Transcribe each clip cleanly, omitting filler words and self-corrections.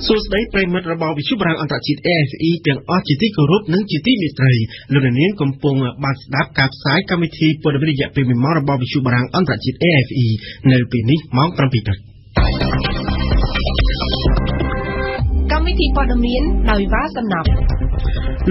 សួស្តីប្រិយមិត្តរបស់វិទ្យុបារាំងអន្តរជាតិ AFE ទាំងអស់ជាទីគោរពនិងជាទីមេត្រីលោកនាងកំពុងបានស្ដាប់ការផ្សាយកម្មវិធីព័ត៌មានរយៈពេល1ម៉ោងរបស់វិទ្យុបារាំងអន្តរជាតិ AFE នៅពេលនេះម៉ោង 7 ព្រឹកកម្មវិធីព័ត៌មានដោយវ៉ាសំណាប់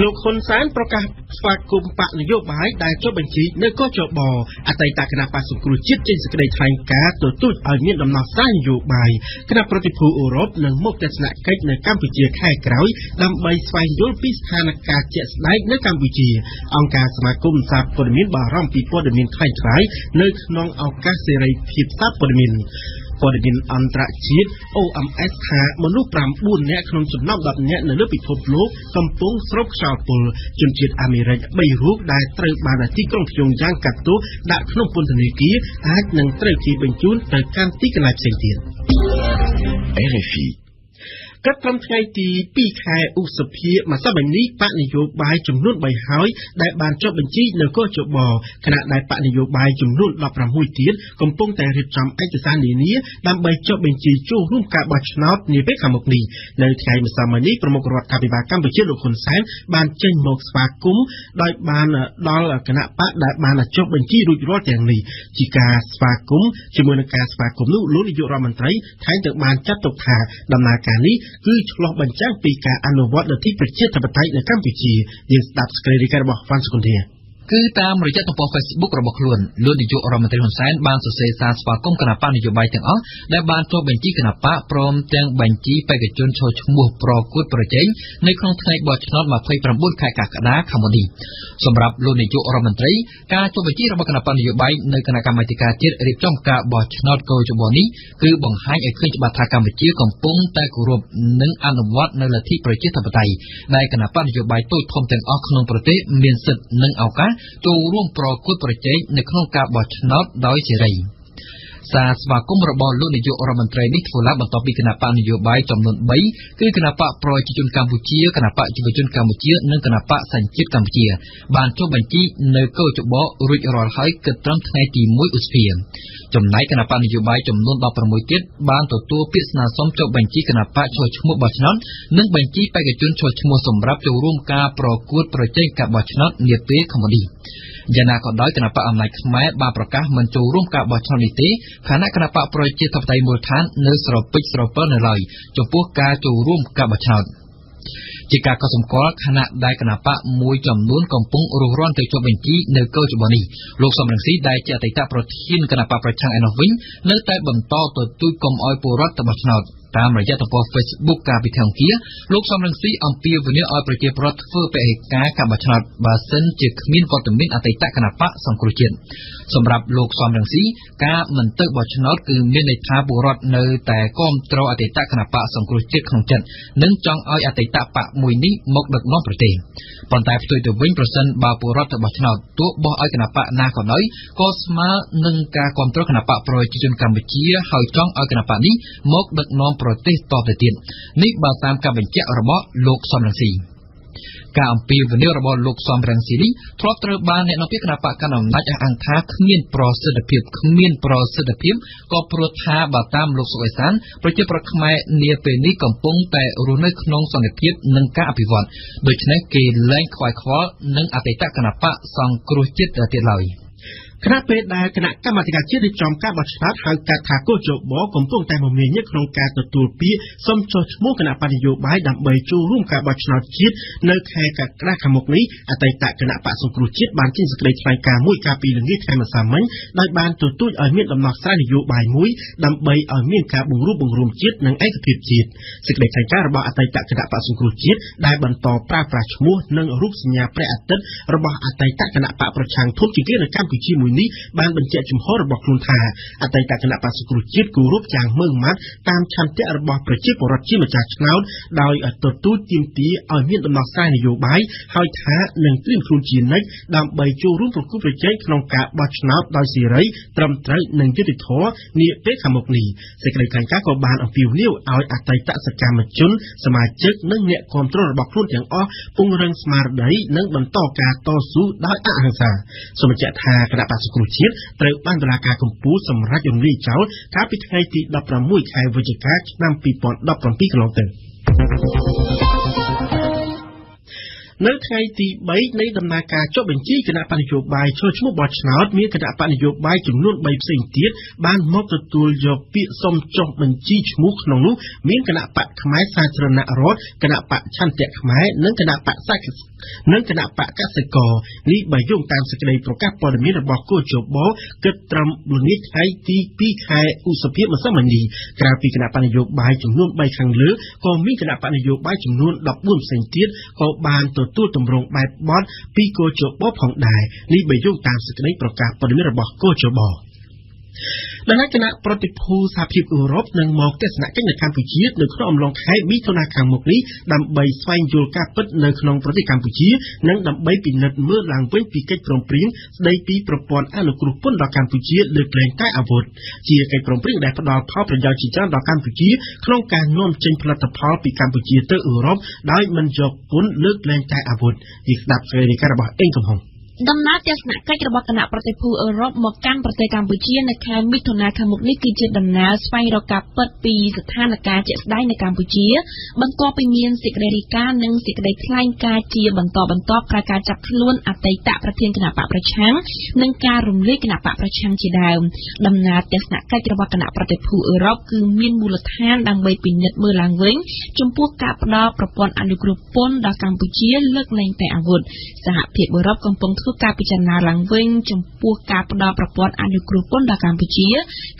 លោកហ៊ុនសែនប្រកាសស្វាគមន៍បកនយោបាយដែលចុះបញ្ជីនៅកោជបអតីតគណៈបក្សសង្គ្រោះជាតិចេញសេចក្តីថ្លែងការណ៍ទទូចឲ្យមានដំណោះស្រាយនយោបាយគណៈប្រតិភូអឺរ៉ុបនឹងមកទស្សនកិច្ចនៅកម្ពុជាខែក្រោយដើម្បីស្វែងយល់ពីស្ថានភាពជាក់ស្ដែងនៅកម្ពុជាអង្គការសមាគមសារព័ត៌មានបារម្ភពីព័ត៌មានคล้ายៗនៅក្នុងឱកាសសេរីភាពសារព័ត៌មានព័ត៌មានអន្តរជាតិ OMS ថាមនុស្ស 9 នាក់ក្នុងចំណោម 10 នាក់នៅលើពិភពលោកកំពុងស្រូបខ្យល់ពុលជនជាតិអាមេរិក 3 រូបដែលត្រូវបានទីក្រុងព្យុងយ៉ាងកាត់ទោសដាក់ក្នុងពន្ធនាគារអាចនឹងត្រូវគេបញ្ជូនទៅកាន់ទីកន្លែងផ្សេងទៀត RFIគិតត្រឹមថ្ងៃទី 2 ខែឧសភាម្សិលមិញនេះបកនយោបាយចំនួន 3 ហើយដែលបានចុះបញ្ជីនៅកោជបខណៈដែលបកនយោបាយចំនួន 16 ទៀតកំពុងតែរៀបចំឯកសារនានាដើម្បីចុះបញ្ជីចូលរួមការបោះឆ្នោតនាពេលខាងមុខនេះនៅថ្ងៃម្សិលមិញនេះប្រមុខរដ្ឋាភិបាលកម្ពុជាលោកហ៊ុនសែនបានចេញមកស្វាគមន៍ដោយបានដល់គណៈបកដែលបានចុះបញ្ជីរួចរាល់ទាំងនេះជាការស្វាគមន៍ជាមួយនឹងការស្វាគមន៍នោះលោកនាយករដ្ឋមន្ត្រីថែមទាំងបានចាត់ទុកថាដំណើរការនេះគឺឆ្លោះបញ្ចាំងពីការអនុវត្តលទ្ធិប្រជាធិបតេយ្យនៅកម្ពុជាយើងស្ដាប់សេចក្តីរាយការណ៍របស់វ៉ាន់សុគន្ធាគឺតាមរយៈទំព័រ Facebook របស់ខ្លួនលោកនាយករដ្ឋមន្ត្រីហ៊ុនសែនបានសរសេរសារស្វាគមន៍គណៈបកនយោបាយទាំងអស់ដែលបានចុះបញ្ជីគណៈបកព្រមទាំងបញ្ជីបេក្ខជនចូលឈ្មោះប្រកួតប្រជែងនៅក្នុងថ្ងៃបោះឆ្នោត29ខែកក្កដាខាងមុខនេះសម្រាប់លោកនាយករដ្ឋមន្ត្រីការចុះបញ្ជីរបស់គណៈបកនយោបាយនៅគណៈកម្មាធិការជាតិរៀបចំការបោះឆ្នោតកោជបនេះគឺបង្ហាញឲ្យឃើញច្បាស់ថាកម្ពុជាកំពុងតែគោរពនិងអនុវត្តនៅលទ្ធិប្រជាធិបតេយ្យដែលគណៈបកនយោបាយតូចធំទាំងអស់ក្នុងប្រទេសមានសិទ្ធិនិងឱកាសចូលរួមប្រកួតប្រជែងនៅក្នុងការបោះឆ្នោតដោយសេរីសារស្វាគមន៍របស់លោកនាយករដ្ឋមន្ត្រីនេះធ្វើឡើងបន្ទាប់ពីគណៈបកនយោបាយចំនួន3គឺគណៈបកប្រជាជនកម្ពុជាគណៈបកយុវជនកម្ពុជានិងគណៈបកសញ្ជាតិកម្ពុជាបានចុះបញ្ជីនៅកោជបរួចរាល់ហើយគិតត្រឹមថ្ងៃទី1ឧសភាចំណែកគណៈបកនយោបាយចំនួន16ទៀតបានទទួលពាក្យស្នើសុំចុះបញ្ជីគណៈបកចូលឈ្មោះបោះឆ្នោតនិងបញ្ជីបេក្ខជនចូលឈ្មោះសម្រាប់ចូលរួមការប្រកួតប្រជែងការបោះឆ្នោតនាពេលខាងមុខនេះយ៉ាងណាក៏ដោយគណៈបកអំណាចខ្មែរបានប្រកាសមិនចូលរួមការបោះឆ្នោតនេះទេខណៈគណៈបកប្រជាធិបតេយ្យមូលដ្ឋាននៅស្រពេចស្រពិលនៅឡើយចំពោះការចូលរួមការបោះឆ្នោតជាការកត់សម្គាល់ខណៈដែលគណៈបកមួយចំនួនកំពុងរុះរាន់ទៅចុះបញ្ជីនៅកោជបនេះលោកសំរងស៊ីដែលជាអតីតប្រធានគណៈបកប្រឆាំងឯនោះវិញនៅតែបន្តទទូចកុំឲ្យពលរដ្ឋទៅបោះឆ្នោតតាមរយៈទំព័រ Facebook កាលពីថ្ងៃអង្គារលោកសំរងស៊ីអំពាវនាវឲ្យប្រជាពលរដ្ឋធ្វើពហិការការបោះឆ្នោតបើសិនជាគ្មានវត្តមានអតីតគណៈបកសង្គ្រោះជាតិសម្រាប់លោកសំរងស៊ីការមិនទៅបោះឆ្នោតគឺមានន័យថាពលរដ្ឋនៅតែគាំទ្រអតីតគណៈបកសង្គ្រោះជាតិក្នុងចិត្តនិងចង់ឲ្យអតីតបកមួយនេះមកដឹកនាំប្រទេសប៉ុន្តែផ្ទុយទៅវិញប្រសិនបើពលរដ្ឋទៅបោះឆ្នោតទោះបោះឲ្យគណៈបកណាក៏ដោយក៏ស្មើនឹងការគាំទ្រគណៈបកប្រជាជនកម្ពុជាហើយចង់ឲ្យគណៈបកនេះមកដឹកនាំប្រទេសតទៅទៀតនេះបើតាមការបញ្ជាក់របស់លោកសំរងស៊ីការអំពាវនាវរបស់លោកសំរងស៊ីនេះធ្លាប់ត្រូវបានអ្នកនាំពាក្យគណៈបកកណ្ដាលអំណាចអះអាងថាគ្មានប្រសិទ្ធភាពក៏ព្រោះថាបើតាមលោកសុកអេសានប្រជាប្រដ្ឋខ្មែរនាពេលនេះកំពុងតែរស់នៅក្នុងសន្តិភាពនិងការអភិវឌ្ឍដូច្នេះគេលែងខ្វាយខ្វល់នឹងអតីតគណៈបកសង្គ្រោះជាតិទៀតឡើយខណៈពេលដែលគណៈកម្មាធិការជាតិរៀបចំការបោះឆ្នោតហៅកាត់ថាកោជបកំពុងតែមមាញឹកក្នុងការទទួលពាក្យសុំចុះឈ្មោះគណៈបកនយោបាយដើម្បីចូលរួមការបោះឆ្នោតជាតិនៅខែកក្កដាខាងមុខនេះអតីតគណៈបកសង្គ្រោះជាតិបានចេញសេចក្តីថ្លែងការណ៍មួយកាលពីល្ងាចថ្ងៃម្សិលមិញដោយបានទទូចឲ្យមានដំណោះស្រាយនយោបាយមួយដើម្បីឲ្យមានការបង្រួបបង្រួមជាតិនិងឯកភាពជាតិសេចក្តីថ្លែងការណ៍របស់អតីតគណៈបកសង្គ្រោះជាតិដែលបន្តប្រើប្រាស់ឈ្មោះនិងរូបសញ្ញាព្រះអាទិត្យរបស់អតីតគណៈបកប្រឆាំងធំជាងគេនៅកម្ពុជាមួយនេះបានបញ្ជាក់ជំហររបស់ខ្លួនថាអតីតគណៈបក្សសង្គ្រោះជាតិគោរពយ៉ាងម៉ឺងម៉ាត់តាមឆន្ទៈរបស់ប្រជាពលរដ្ឋជាម្ចាស់ឆ្នោតដោយទទូចទាមទារឲ្យមានដំណោះស្រាយនយោបាយហើយថានឹងត្រៀមខ្លួនជានិច្ចដើម្បីចូលរួមប្រគល់ប្រជែងក្នុងការបោះឆ្នោតដោយសេរីត្រឹមត្រូវនិងយុត្តិធម៌នាពេលខាងមុខនេះសេចក្តីថ្លែងការណ៍ក៏បានអំពាវនាវឲ្យអតីតសកម្មជនសមាជិកនិងអ្នកគាំទ្ររបស់ខ្លួនទាំងអស់ពង្រឹងស្មារតីនិងបន្តការតស៊ូដោយអហិង្សាសូមបញ្ជាក់ថាគណៈបក្សសង្គ្រោះជាតិត្រូវបានតុលាការកំពូលសម្រេចរំលាយចោលកាលពីថ្ងៃទី16ខែវិច្ឆិកាឆ្នាំ2017កន្លងទៅ នៅថ្ងៃទី3នៃដំណើរការចុះបញ្ជីគណៈបញ្ញយោបាយចូលឈ្មោះបោះឆ្នោតមានគណៈបញ្ញយោបាយចំនួន3ផ្សេងទៀតបានមកទទួលយកពាក្យសុំចុះបញ្ជីឈ្មោះក្នុងនោះមានគណៈបកខ្មែរសាធារណរដ្ឋគណៈបកឆន្ទៈខ្មែរនិងគណៈបកកសិករនេះបើយោងតាមសេចក្តីប្រកាសព័ត៌មានរបស់គូជបគិតត្រឹមល្ងាចថ្ងៃទី2ខែឧសភាម្សិលមិញនេះក្រៅពីគណៈបញ្ញយោបាយចំនួន3ខាងលើក៏មានគណៈបញ្ញយោបាយចំនួន14ផ្សេងទៀតក៏បានទទួលទម្រង់បែបបទពីគូជបផងដែរនេះបើយោងតាមសេចក្តីប្រកាសព័ត៌មានរបស់គូជបដែលគណៈប្រតិភូសហភាពអឺរ៉ុបនឹងមកទស្សនកិច្ចនៅកម្ពុជានៅក្នុងអំឡុងខែមិថុនាខាងមុខនេះដើម្បីស្វែងយល់ការពិតនៅក្នុងប្រទេសកម្ពុជានិងដើម្បីពិនិត្យមើលឡើងវិញពីកិច្ចព្រមព្រៀងស្តីពីប្រព័ន្ធអនុគ្រោះពន្ធដល់កម្ពុជាលើកលែងតែអាវុធជាកិច្ចព្រមព្រៀងដែលផ្ដល់ផលប្រយោជន៍ជាច្រើនដល់កម្ពុជាក្នុងការនាំចេញផលិតផលពីកម្ពុជាទៅអឺរ៉ុបដោយមិនយកពន្ធលើកលែងតែអាវុធនេះស្ដាប់សេចក្តីរាយការណ៍របស់អេងកំហុងដំណើរទស្សនកិច្ចរបស់គណៈប្រតិភូអឺរ៉ុបមកកាន់ប្រទេសកម្ពុជានៅខែមិថុនាខាងមុខនេះគឺជាដំណើរស្វែងរកការពិតពីស្ថានភាពជាក់ស្ដែងនៅកម្ពុជាបន្ទាប់ពីមានសេចក្តីរាយការណ៍និងសេចក្តីថ្លែងការណ៍ជាបន្តក្រោយការចាប់ខ្លួនអតីតប្រធានគណៈបកប្រឆាំងនិងការរំលាយគណៈបកប្រឆាំងជាដើមដំណើរទស្សនកិច្ចរបស់គណៈប្រតិភូអឺរ៉ុបគឺមានមូលដ្ឋានដើម្បីពិនិត្យមើលឡើងវិញចំពោះការផ្ដល់ប្រព័ន្ធអនុគ្រោះពន្ធដល់កម្ពុជាលើកលែងតែអាវុធសហភាពអឺរ៉ុបកំពុងធ្វើការពិចារណាឡើងវិញចំពោះការផ្ដល់ប្រព័ន្ធអនុគ្រោះពន្ធដល់កម្ពុជា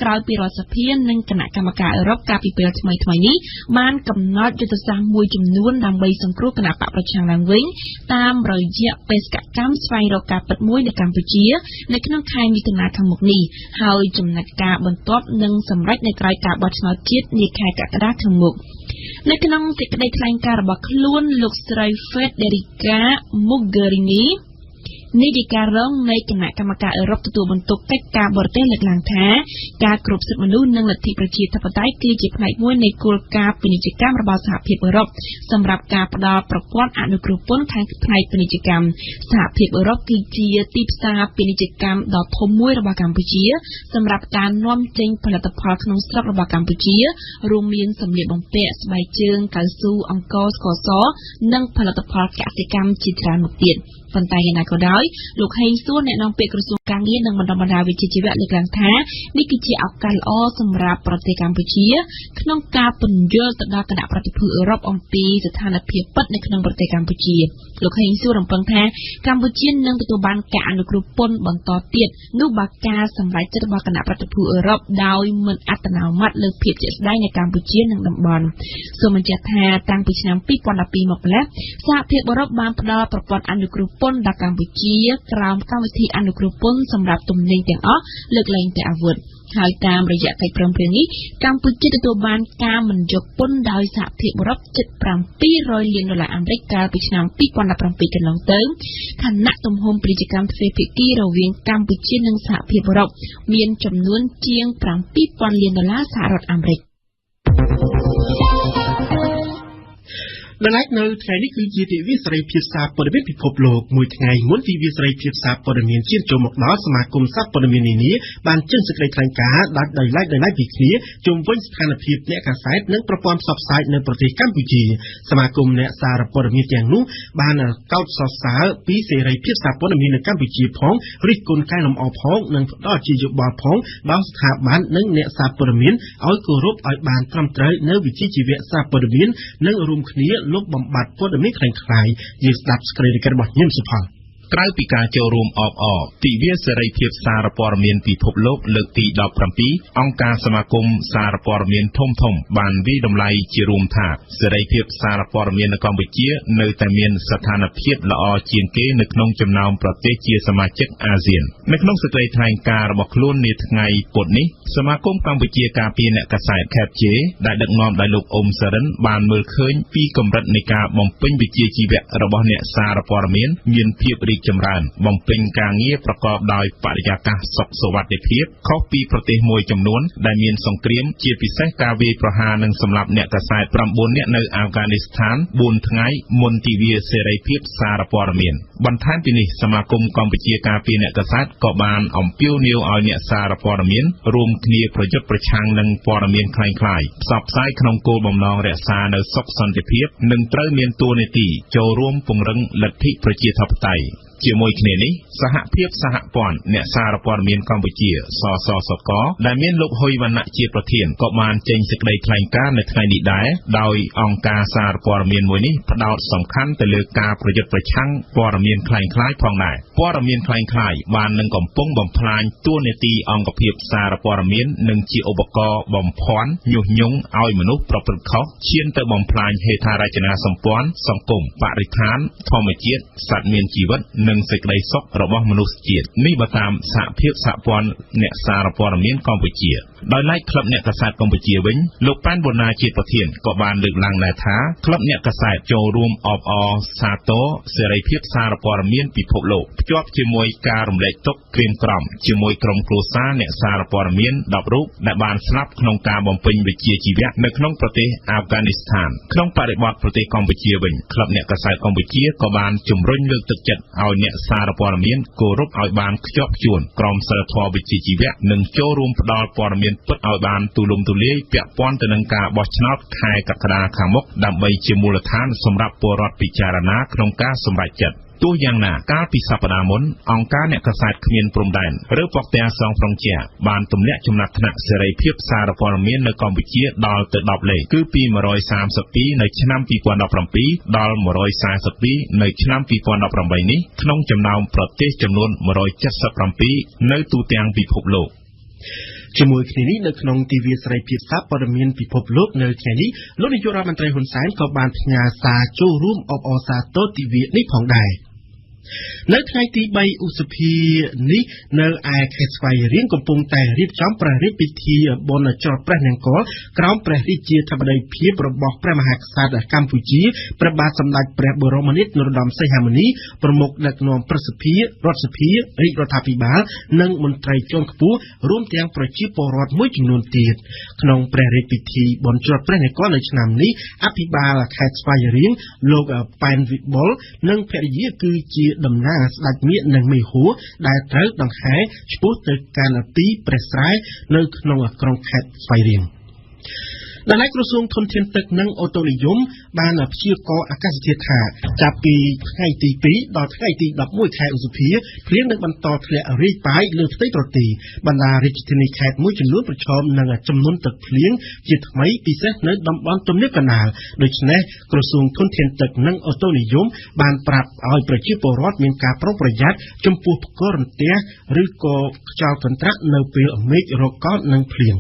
ក្រោយពីរដ្ឋសភានិងគណៈកម្មការអឺរ៉ុបកាលពីពេលថ្មីនេះបានកំណត់យុទ្ធសាស្ត្រមួយចំនួនដើម្បីសង្គ្រោះគណៈបកប្រឆាំងឡើងវិញតាមរយៈបេសកកម្មស្វែងរកការពិតមួយនៅកម្ពុជានៅក្នុងខែមិថុនាខាងមុខនេះហើយចំណាត់ការបន្ទាប់នឹងសម្រេចនៅក្រោយការបោះឆ្នោតជាតិនាខែកក្កដាខាងមុខនៅក្នុងសេចក្តីថ្លែងការណ៍របស់ខ្លួនលោកស្រី Federica Mogheriniនាយិការរងនៃគណៈកម្មការអឺរ៉ុបទទួលបន្ទុកកិច្ចការបរទេសលើកឡើងថាការគ្រប់សិទ្ធិមនុស្សនិងលទ្ធិប្រជាធិបតេយ្យគឺជាផ្នែកមួយនៃគោលការណ៍ពាណិជ្ជកម្មរបស់សហភាពអឺរ៉ុបសម្រាប់ការផ្ដល់ប្រព័ន្ធអនុគ្រោះពន្ធខាងផ្នែកពាណិជ្ជកម្មសហភាពអឺរ៉ុបគឺជាទីផ្សារពាណិជ្ជកម្មដ៏ធំមួយរបស់កម្ពុជាសម្រាប់ការនាំចេញផលិតផលក្នុងស្រុករបស់កម្ពុជារួមមានសម្លៀកបំពាក់ស្បែកជើងកៅស៊ូអង្ករស្ករសនិងផលិតផលកសិកម្មជាច្រើនមុខទៀតប៉ុន្តែយ៉ាងណាក៏ដោយលោកហេងសួរអ្នកនាំពាក្យក្រសួងការងារនិងបណ្ដុះបណ្ដាលវិជ្ជាជីវៈលើកឡើងថានេះគឺជាឱកាសល្អសម្រាប់ប្រទេសកម្ពុជាក្នុងការពន្យល់ទៅដល់គណៈប្រតិភូអឺរ៉ុបអំពីស្ថានភាពពិតនៅក្នុងប្រទេសកម្ពុជាលោកហេងសួររំពឹងថាកម្ពុជានឹងទទួលបានការអនុគ្រោះពន្ធបន្តទៀតនោះបើការសម្រេចចិត្តរបស់គណៈប្រតិភូអឺរ៉ុបដោយមិនអត្តនោម័តលើភាពជាក់ស្ដែងនៅកម្ពុជានិងតំបន់សូមបញ្ជាក់ថាតាំងពីឆ្នាំ2012មកម្ល៉េះសហភាពអឺរ៉ុបបានផ្ដល់ប្រព័ន្ធអនុគ្រោះពន្ធដល់កម្ពុជាក្រោមកម្មវិធីអនុគ្រោះពន្ធសម្រាប់ទំនិញទាំងអស់លើកលែងតែអាវុធហើយតាមរយៈកិច្ចព្រមព្រៀងនេះកម្ពុជាទទួលបានការមិនយកពន្ធដោយសហភាពអឺរ៉ុបជិត$700 លានអាមេរិកកាលពីឆ្នាំ2017កន្លងទៅខណៈទំហំពាណិជ្ជកម្មទ្វេភាគីរវាងកម្ពុជានិងសហភាពអឺរ៉ុបមានចំនួនជាង$7,000 លានសហរដ្ឋអាមេរិកនៅថ្ងៃនេះគឺជាទិវាសេរីភាពសារព័ត៌មានពិភពលោកមួយថ្ងៃមុនទិវាសេរីភាពសារព័ត៌មានជាតិចូលមកដល់សមាគមសារព័ត៌មាននានាបានចេញសេចក្តីថ្លែងការណ៍ដោយឡែកពីគ្នាជុំវិញស្ថានភាពអ្នកកាសែតនិងប្រព័ន្ធផ្សព្វផ្សាយនៅប្រទេសកម្ពុជាសមាគមអ្នកសារព័ត៌មានទាំងនោះបានកោតសរសើរពីសេរីភាពសារព័ត៌មាននៅកម្ពុជាផងរិះគន់កែលម្អផងនិងផ្ដល់ជាយោបល់ផងដល់ស្ថាប័ននិងអ្នកសារព័ត៌មានឲ្យគោរពឲ្យបានត្រឹមត្រូវនៅវិជ្ជាជីវៈសារព័ត៌មាននិងរួមគ្នាលុបបំបាត់ព័ត៌មានខ្លាំងៗយើងស្ដាប់ស្គ្រីនរបស់ញឹមសុផល ក្រៅពីការចូលរួមអបអរទិវាសេរីភាពសារព័ត៌មានពិភពលោកលើកទី17អង្គការសមាគមសារព័ត៌មានធំៗបានវិតម្លៃជារួមថាសេរីភាពសារព័ត៌មាននៅកម្ពុជានៅតែមានស្ថានភាពល្អជាងគេនៅក្នុងចំណោមប្រទេសជាសមាជិកអាស៊ាននៅក្នុងសេចក្តីថ្លែងការណ៍របស់ខ្លួននាថ្ងៃពុធនេះសមាគមកម្ពុជាការពារអ្នកកាសែតខេបជេដែលដឹកនាំដោយលោកអ៊ុំសារិនបានមើលឃើញពីកម្រិតនៃការបំពេញវិជ្ជាជីវៈរបស់អ្នកសារព័ត៌មានភាពរីក ចម្រើនបំពេញការងារប្រកបដោយបរិយាកាសសុខសុវត្ថិភាពខុសពីប្រទេសមួយចំនួនដែលមានសង្គ្រាមជាពិសេសការវាយប្រហារនិងសម្លាប់អ្នកកាសែត9នាក់នៅអាហ្វហ្គានីស្ថាន4ថ្ងៃមុនទិវាសេរីភាពសារព័ត៌មានបន្ថែមពីនេះសមាគមកម្ពុជាការពារអ្នកកាសែតក៏បានអំពាវនាវឲ្យអ្នកសារព័ត៌មានរួមគ្នាប្រយុទ្ធប្រឆាំងនឹងព័ត៌មានคล้ายៗផ្សព្វផ្សាយក្នុងគោលបំណងរក្សានៅសុខសន្តិភាពនិងត្រូវមានតួនាទីចូលរួមពង្រឹងលទ្ធិប្រជាធិបតេយ្យជាមួយគ្នានេះសហភាពសហព័ន្ធអ្នកសារព័ត៌មានកម្ពុជាសសសកដែលមានលោកហ៊ុយវណ្ណៈជាប្រធានក៏បានចេញសេចក្តីថ្លែងការណ៍នៅថ្ងៃនេះដែរដោយអង្គការសារព័ត៌មានមួយនេះផ្ដោតសំខាន់ទៅលើការប្រយុទ្ធប្រឆាំងព័ត៌មានคล้ายៗផងដែរព័ត៌មានคล้ายៗបាននឹងកំពុងបំផ្លាញតួនាទីអង្គភាពសារព័ត៌មាននិងជាឧបករណ៍បំភាន់ញុះញង់ឲ្យមនុស្សប្រព្រឹត្តខុសឈានទៅបំផ្លាញហេដ្ឋារចនាសម្ព័ន្ធសង្គមបរិស្ថានធម្មជាតិសត្វមានជីវិតនិងសេចក្តីសុខរបស់មនុស្សជាតិនេះបើតាមសហភាពសហព័ន្ធអ្នកសារព័ត៌មានកម្ពុជាដោយឡែកក្លឹបអ្នកកាសែតកម្ពុជាវិញលោកប៉ែនបូណាជាប្រធានក៏បានលើកឡើងដែរថាក្លឹបអ្នកកាសែតចូលរួមអបអរសាទរសេរីភាពសារព័ត៌មានពិភពលោកភ្ជាប់ជាមួយការរំលែកទុក្ខក្រៀមក្រំជាមួយក្រុមគ្រួសារអ្នកសារព័ត៌មាន10រូបដែលបានស្លាប់ក្នុងការបំពេញវិជ្ជាជីវៈនៅក្នុងប្រទេសអាហ្វហ្គានីស្ថានក្នុងបរិបទប្រទេសកម្ពុជាវិញក្លឹបអ្នកកាសែតកម្ពុជាក៏បានជំរុញលើកទឹកចិត្តឲ្យអ្នកសារព័ត៌មានគោរពឲ្យបានខ្ជាប់ខ្ជួនក្រមសីលធម៌វិជ្ជាជីវៈនិងចូលរួមផ្ដល់ព័ត៌មានពិតឲ្យបានទូលំទូលាយពាក់ព័ន្ធទៅនឹងការបោះឆ្នោតខែកក្កដាខាងមុខដើម្បីជាមូលដ្ឋានសម្រាប់ពលរដ្ឋពិចារណាក្នុងការសម្រេចចិត្តទោះយ៉ាងណាកាលពីសប្តាហ៍មុនអង្គការអ្នកកាសែតគ្មានព្រំដែនឬប៉ុកតែសងប្រងជាបានទម្លាក់ចំណាត់ថ្នាក់សេរីភាពសារព័ត៌មាននៅកម្ពុជាដល់ទៅ10លេខគឺពី132នៅឆ្នាំ2017ដល់142នៅឆ្នាំ2018នេះក្នុងចំណោមប្រទេសចំនួន177នៅទូទាំងពិភពលោកជាមួយគ្នានេះនៅក្នុងទិវាសេរីភាពសារព័ត៌មានពិភពលោកនៅថ្ងៃនេះលោកនាយករដ្ឋមន្ត្រីហ៊ុនសែនក៏បានផ្ញើសារចូលរួមអបអរសាទរទិវានេះផងដែរនៅថ្ងៃទី3ឧសភានេះនៅឯខេត្តស្វាយរៀងកំពុងតែរៀបចំព្រះរាជពិធីបុណ្យច្រត់ព្រះនង្គ័លក្រោមព្រះរាជាធិបតីភាពរបស់ព្រះមហាក្សត្រកម្ពុជាព្រះបាទសម្ដេចព្រះបរមនាថនរោត្តមសីហមុនីប្រមុខដឹកនាំប្រសិទ្ធិរដ្ឋសភារាជរដ្ឋាភិបាលនិងមន្ត្រីជាន់ខ្ពស់រួមទាំងប្រជាពលរដ្ឋមួយចំនួនទៀតក្នុងព្រះរាជពិធីបុណ្យច្រត់ព្រះនង្គ័លនៅឆ្នាំនេះអភិបាលខេត្តស្វាយរៀងលោកប៉ែនវិបុលនិងភរិយាគឺជាតំណាងស្ដេចមាឃនិងមេហួរដែលត្រូវដង្ហែឆ្ពោះទៅកាន់ទីព្រះស្រែនៅក្នុងក្រុងខេត្តស្វាយរៀងដែលក្រសួងធនធានទឹកនិងអូតូនិយមបានព្យាករណ៍អាកាសធាតុថាចាប់ពីថ្ងៃទី2ដល់ថ្ងៃទី11ខែឧសភាភ្លៀងនឹងបន្តធ្លាក់រាយប៉ាយលើផ្ទៃប្រទេសបណ្ដារាជធានីខេត្តមួយចំនួនប្រឈមនឹងចំនួនទឹកភ្លៀងជាថ្មីពិសេសនៅតំបន់ទំនាបកណ្ដាលដូច្នេះក្រសួងធនធានទឹកនិងអូតូនិយមបានប្រាប់ឲ្យប្រជាពលរដ្ឋមានការប្រុងប្រយ័ត្នចំពោះផ្គររន្ទះឬក៏ខ្យល់កន្ត្រាក់នៅពេលមេឃរកកនិងភ្លៀង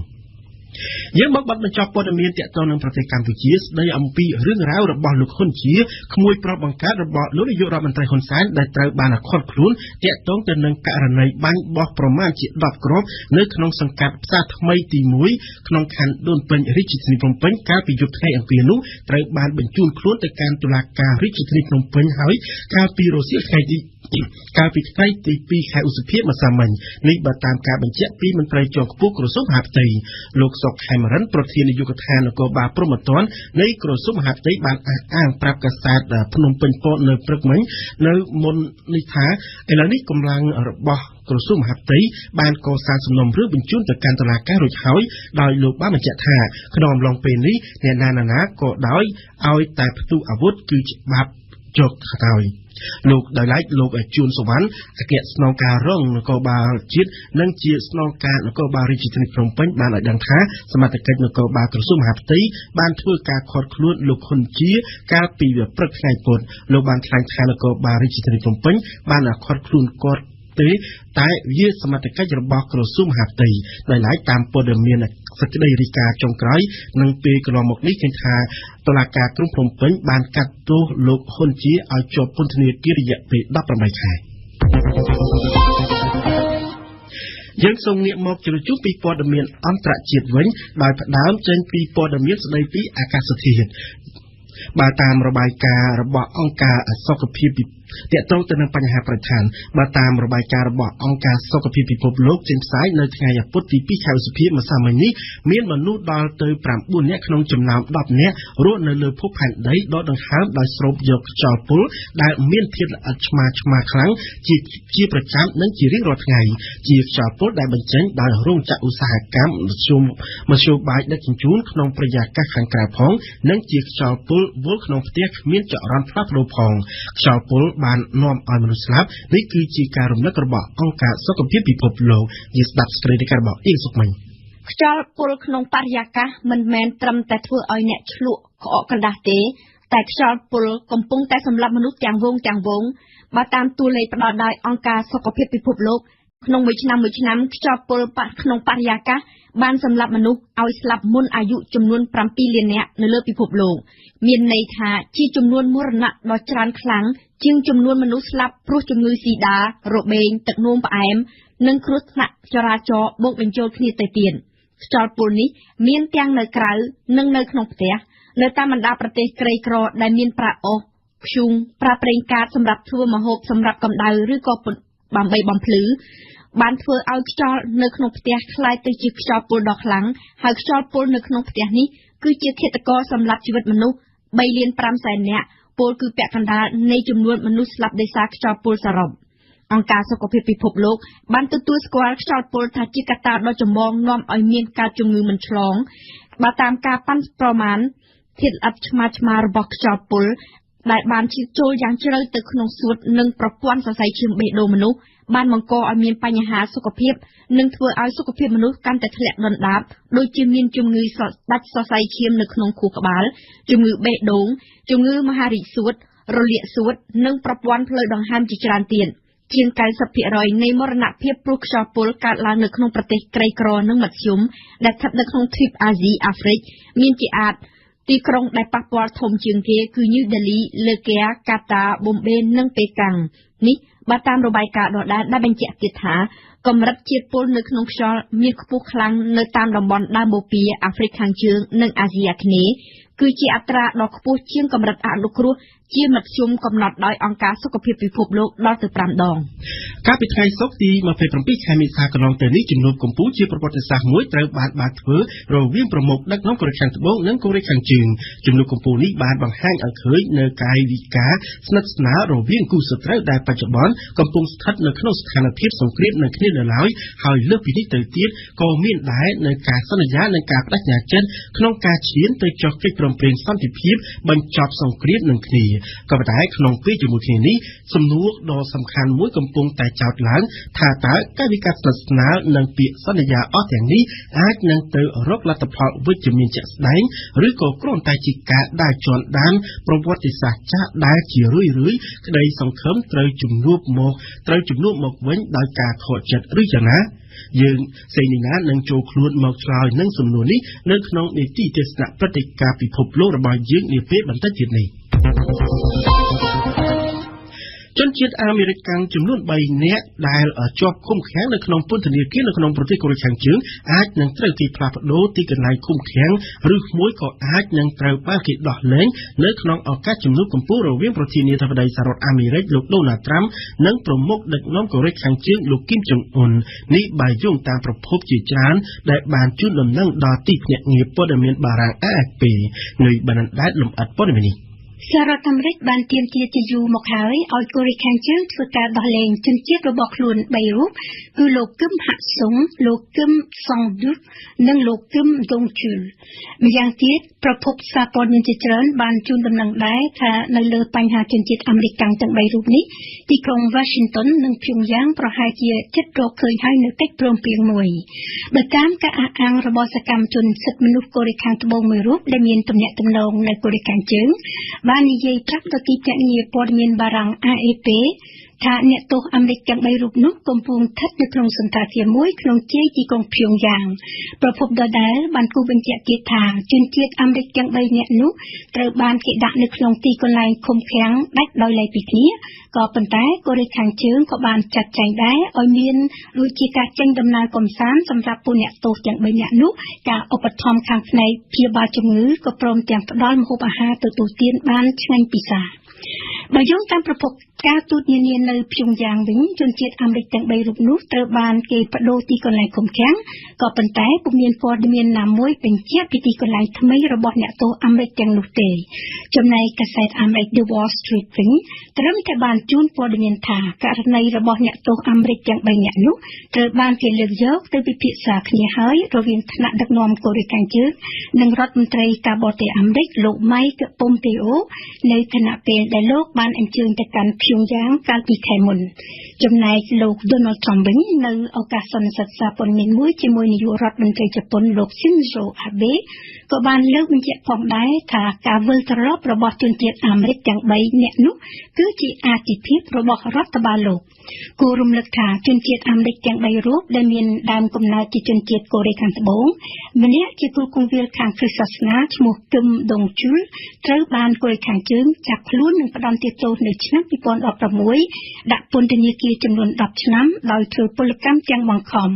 យើងមកបាត់បញ្ចប់ព័ត៌មានទាក់ទងនឹងប្រទេសកម្ពុជាស្ដីអំពីរឿងរ៉ាវរបស់លោកហ៊ុនជាក្មួយប្រុសបង្កើតរបស់លោកនាយករដ្ឋមន្ត្រីហ៊ុនសែនដែលត្រូវបានឃាត់ខ្លួនទាក់ទងទៅនឹងករណីបាញ់បោះប្រមាណជា10គ្រាប់នៅក្នុងសង្កាត់ផ្សារថ្មីទី1ក្នុងខណ្ឌដូនពេញរាជធានីភ្នំពេញកាលពីយប់ថ្ងៃអង្គារនោះត្រូវបានបញ្ជូនខ្លួនទៅកាន់តុលាការរាជធានីភ្នំពេញហើយកាលពីរសៀលថ្ងៃទី2ខែឧសភាម្សិលមិញនេះបើតាមការបញ្ជាក់ពីមន្ត្រីជាន់ខ្ពស់ក្រសួងមហាផ្ទៃលោកសុកខេមរិនប្រធាននាយកដ្ឋាននគរបាលព្រហ្មទណ្ឌនៃក្រសួងមហាផ្ទៃបានអះអាងប្រាប់កាសែតភ្នំពេញប៉ុស្តិ៍នៅព្រឹកមិញនៅមុននេះថាឥឡូវនេះកម្លាំងរបស់ក្រសួងមហាផ្ទៃបានកសាងសំណុំរឿងបញ្ជូនទៅកាន់តុលាការរួចហើយដោយលោកបានបញ្ជាក់ថាក្នុងអំឡុងពេលនេះអ្នកណាក៏ដោយឲ្យតែផ្ទុះអាវុធគឺច្បាប់ចុកហើយលោកដោយឡែកលោកជួនសវណ្ណអគ្គស្នងការរងនគរបាលជាតិនិងជាស្នងការនគរបាលរាជធានីភ្នំពេញបានឲ្យដឹងថាសមត្ថកិច្ចនគរបាលក្រសួងមហាផ្ទៃបានធ្វើការឃាត់ខ្លួនលោកហ៊ុនជាកាលពីព្រឹកថ្ងៃពុធលោកបានថ្លែងថានគរបាលរាជធានីភ្នំពេញបានឃាត់ខ្លួនគាត់តែវាសមត្ថកិច្ចរបស់ក្រសួងមហាផ្ទៃដោយឡែកតាមព័ត៌មានសេចក្តីរាយការណ៍ចុងក្រោយនឹងពេលកន្លងមកនេះឃើញថាតុលាការក្រុងភ្នំពេញបានកាត់ទោសលោកហ៊ុនជាឲ្យជាប់ពន្ធនាគាររយៈពេល18ខែយើងសូមងាកមកជម្រាបជូនពីព័ត៌មានអន្តរជាតិវិញដោយផ្ដើមចេញពីព័ត៌មានស្តីពីអាកាសធាតុបើតាមរបាយការណ៍របស់អង្គការសុខភាពពិភ តាក់ទងទៅនឹងបញ្ហាប្រធានបើតាមរបាយការណ៍របស់អង្គការសុខភាពពិភពលោកចេញផ្សាយនៅថ្ងៃអាទិត្យទី2ខែឧសភាម្សិលមិញនេះមានមនុស្សដល់ទៅ9នាក់ក្នុងចំណោម10នាក់រស់នៅលើភពផែនដីដកដង្ហើមដោយស្រូបយកខ្យល់ពុលដែលមានធាតុល្អិតឆ្មាខ្លាំងជាប្រចាំនិងជារៀងរាល់ថ្ងៃជាខ្យល់ពុលដែលបញ្ចេញដោយរោងចក្រឧស្សាហកម្មមធ្យោបាយដឹកជញ្ជូនក្នុងប្រយាកាសខាងក្រៅផងនិងជាខ្យល់ពុលវល់ក្នុងផ្ទះគ្មានចរន្តផ្លាស់ប្ដូរផងខ្យល់ពុលបាននាំឲ្យមនុស្សស្លាប់នេះគឺជាការរំលឹករបស់អង្គការសុខភាពពិភពលោកជាស្ដាប់ស្រីនៃការរបស់អៀងសុកមិញខ្យល់ពុលក្នុងបរិយាកាសមិនមែនត្រឹមតែធ្វើឲ្យអ្នកឆ្លក់ក្អកកណ្ដាស់ទេតែខ្យល់ពុលកំពុងតែសម្លាប់មនុស្សទាំងវងបើតាមតួលេខផ្ដល់ដោយអង្គការសុខភាពពិភពលោកក្នុងមួយឆ្នាំខ្យល់ពុលក្នុងបរិយាកាសបានសម្លាប់មនុស្សឲ្យស្លាប់មុនអាយុចំនួន7លាននាក់នៅលើពិភពលោកមានន័យថាជាចំនួនមរណៈដ៏ច្រើនខ្លាំងជាងចំនួនមនុស្សស្លាប់ព្រោះជំងឺស៊ីដារបេងទឹកនោមផ្អែមនិងគ្រោះថ្នាក់ចរាចរណ៍បូកបញ្ចូលគ្នាទៅទៀតខ្យល់ពុលនេះមានទាំងនៅក្រៅនិងនៅក្នុងផ្ទះនៅតាមបណ្ដាប្រទេសក្រីក្រដែលមានប្រាក់អុសធ្យូងប្រាប្រេងកាតសម្រាប់ធ្វើម្ហូបសម្រាប់កម្ដៅឬក៏បំភ្លឺបានធ្វើឲ្យខ្យល់នៅក្នុងផ្ទះคล้ายទៅជាខ្យល់ពុលដ៏ខ្លាំងហើយខ្យល់ពុលនៅក្នុងផ្ទះនេះគឺជាឃាតករសម្រាប់ជីវិតមនុស្ស3លាន5សែននាក់ពលគឺពាក់កណ្ដាលនៃចំនួនមនុស្សស្លាប់ដោយសារខ្យល់ពុលសរុបអង្គការសុខភាពពិភពលោកបានទទួលស្គាល់ខ្យល់ពុលថាជាកត្តាដ៏ចម្បងនាំឲ្យមានការជំងឺមិនឆ្លងបើតាមការប៉ាន់ប្រមាណធាតុល្អិតឆ្មារបស់ខ្យល់ពុលដែលបានឈានចូលយ៉ាងជ្រៅទៅក្នុងសួតនិងប្រព័ន្ធសរសៃឈាមបេះដូងមនុស្សបានបង្កឲ្យមានបញ្ហាសុខភាពនិងធ្វើឲ្យសុខភាពមនុស្សកាន់តែធ្លាក់ដុនដាបដូចជាមានជំងឺដាច់សរសៃឈាមនៅក្នុងខួរក្បាលជំងឺបេះដូងជំងឺមហារីកសួតរលាកសួតនិងប្រព័ន្ធផ្លូវដង្ហើមជាច្រើនទៀតជាង 90% នៃមរណភាពព្រោះខ្យល់ពុលកើតឡើងនៅក្នុងប្រទេសក្រីក្រនិងមធ្យមដែលស្ថិតនៅក្នុងទ្វីបអាស៊ីអាហ្វ្រិកមានជាអាចទីក្រុងដែលប៉ះពាល់ធំជាងគេគឺ New Delhi, Lekia, Kata, Bombay និងប៉េកាំងនេះបើតាមរបាយការណ៍ដដែលដែលបញ្ជាក់ទៀតថាកម្រិតជាតិពុលនៅក្នុងខ្យល់មានខ្ពស់ខ្លាំងនៅតាមតំបន់ដើមបូព៌ាអាហ្វ្រិកខាងជើងនិងអាស៊ីអាគ្នេយ៍គឺជាអត្រាដ៏ខ្ពស់ជាងកម្រិតអនុគ្រោះជាមធ្យមកំណត់ដោយអង្គការសុខភាពពិភពលោកដល់ទៅ5ដងកាលពីថ្ងៃសុក្រទី27ខែមេសាកន្លងទៅនេះជំនួបកម្ពុជាជាប្រវត្តិសាស្ត្រមួយត្រូវបានធ្វើរវាងប្រមុខដឹកនាំកូរ៉េខាងត្បូងនិងកូរ៉េខាងជើងជំនួបកម្ពុជានេះបានបង្ហាញឲ្យឃើញនៅកាយវិការស្និទ្ធស្នាលរវាងគូសត្រូវដែលបច្ចុប្បន្នកំពុងស្ថិតនៅក្នុងស្ថានភាពសង្គ្រាមនឹងគ្នានៅឡើយហើយលើសពីនេះទៅទៀតក៏មានដែរនៅការសន្យានិងការបដិញ្ញាចិត្តក្នុងការឈានទៅចុះកិច្ចព្រមព្រៀងសន្តិភាពបញ្ចប់សង្គ្រាមនឹងគ្នាក៏ប៉ុន្តែក្នុងពេលជាមួយគ្នានេះសំណួរដ៏សំខាន់មួយកំពុងតែចោទឡើងថាតើកាយវិការស្និទ្ធស្នាលនិងពាក្យសន្យាអស់ទាំងនេះអាចនឹងទៅរកលទ្ធផលវិជ្ជមានជាក់ស្ដែងឬក៏គ្រាន់តែជាការដើរជន់ដានប្រវត្តិសាស្ត្រចាស់ដែលជារឿយក្តីសង្ឃឹមត្រូវជំនួបមកវិញដោយការខកចិត្តឬយ៉ាងណាយើងសេនីណានឹងចូលខ្លួនមកឆ្លើយនឹងសំណួរនេះនៅក្នុងនីតិទេសនាព្រឹត្តិការណ៍ពិភពលោករបស់យើងនាពេលបន្តិចទៀតនេះជនជាតិអាមេរិកចំនួន3នាក់ដែលជាប់ឃុំឃាំងនៅក្នុងពន្ធនាគារនៅក្នុងប្រទេសកូរ៉េខាងជើងអាចនឹងត្រូវទីផ្លាស់ប្ដូរទីកន្លែងឃុំឃាំងឬមួយក៏អាចនឹងត្រូវបានគេដោះលែងនៅក្នុងឱកាសជំនួបកម្ពុជារវាងប្រធានាធិបតីសហរដ្ឋអាមេរិកលោកដូណាល់ត្រាំនិងប្រមុខដឹកនាំកូរ៉េខាងជើងលោកគីមចុងអ៊ុននេះបើយោងតាមប្រភពជាច្រើនដែលបានជូនដំណឹងដល់ទីភ្នាក់ងារព័ត៌មានបារាំង AFP នៅបណ្ដាលលំអិតព័ត៌មាននេះសហរដ្ឋអាមេរិកបានទាមទារជាយូរមកហើយឲ្យកូរ៉េខាងជើងធ្វើការដោះលែងជនជាតិរបស់ខ្លួន3រូបគឺលោកគឹមហាក់សុងលោកគឹមសុងឌុតនិងលោកគឹមដុងជុលម្យ៉ាងទៀតប្រភពសារព័ត៌មានជាច្រើនបានជូនដំណឹងដែរថានៅលើបញ្ហាជនជាតិអាមេរិកទាំង3រូបនេះទីក្រុង Washington និង Pyongyang ប្រហែលជាចិត្តរកឃើញហើយនៅកិច្ចព្រមព្រៀងមួយបើតាមការអះអាងរបស់សកម្មជនសិទ្ធិមនុស្សកូរ៉េខាងត្បូងមួយរូបដែលមានទំនាក់ទំនងនៅកូរ៉េខាងជើងបាននិយាយប្រាប់ទៅទីភ្នាក់ងារព័ត៌មានបារាំង AFP ថាអ្នកទោសអាមេរិកទាំង3រូបនោះកំពុងស្ថិតនៅក្នុងសន្តាគារមួយក្នុងជ័យទីក្រុងភៀងយ៉ាងប្រពន្ធដដែលបានគូបញ្ជាក់ទៀតថាជនជាតិអាមេរិកទាំង3នាក់នោះត្រូវបានគេដាក់នៅក្នុងទីកន្លែងឃុំឃាំងដាច់ដោយឡែកពីគ្នាក៏ប៉ុន្តែកូរ៉េខាងជើងក៏បានចាត់ចែងដែរឲ្យមានដូចជាការចេញដំណើរកំសាន្តសម្រាប់ពួកអ្នកទោសទាំង3នាក់នោះការឧបត្ថម្ភខាងផ្នែកព្យាបាលជំងឺក៏ព្រមទាំងផ្ដល់ម្ហូបអាហារទទួលទានបានឆ្ងាញ់ពិសា បើយោងតាមប្រភពការទូតនានានៅព្យុងយ៉ាងវិញជនជាតិអាមេរិកទាំង3រូបនោះត្រូវបានគេបដូរទីកន្លែងឃុំឃាំងក៏ប៉ុន្តែពុំមានព័ត៌មានណាមួយបញ្ជាក់ពីទីកន្លែងថ្មីរបស់អ្នកទោសអាមេរិកទាំងនោះទេចំណែកកាសែតអាមេរិក The Wall Street វិញត្រឹមតែបានជូនព័ត៌មានថាករណីរបស់អ្នកទោសអាមេរិកទាំង3នាក់នោះត្រូវបានគេលើកយកទៅពិភាក្សាគ្នាហើយរវាងថ្នាក់ដឹកនាំកូរ៉េខាងជើងនិងរដ្ឋមន្ត្រីការបរទេសអាមេរិកលោក Mike Pompeo នៅខណៈពេលដែលលោកបានអញ្ជើញទៅកាន់ព្យុងយ៉ាងកាលពីខែមុនចំណែកលោក Donald Trump វិញនៅឱកាសសន្និសីទសារព័ត៌មានមួយជាមួយនាយករដ្ឋមន្ត្រីជប៉ុនលោក Shinzo Abe ក៏បានលើកបញ្ជាក់ផងដែរថាការវិលត្រឡប់របស់ជនជាតិអាមេរិកទាំង3នាក់នោះគឺជាអាទិភាពរបស់រដ្ឋបាលលោកគួររំលឹកថាជនជាតិអាមេរិកទាំង3រូបដែលមានដើមកំណើតជាជនជាតិកូរ៉េខាងត្បូងម្នាក់ជាគ្រូគង្វាលខាងគ្រិស្តសាសនាឈ្មោះគឹមដុងជុលត្រូវបានកូរ៉េខាងជើងចាប់ខ្លួននិងផ្ដន្ទាទោសនៅឆ្នាំ2016ដាក់ពន្ធនាគារចំនួន10ឆ្នាំដោយធ្វើពលកម្មទាំងបង្ខំ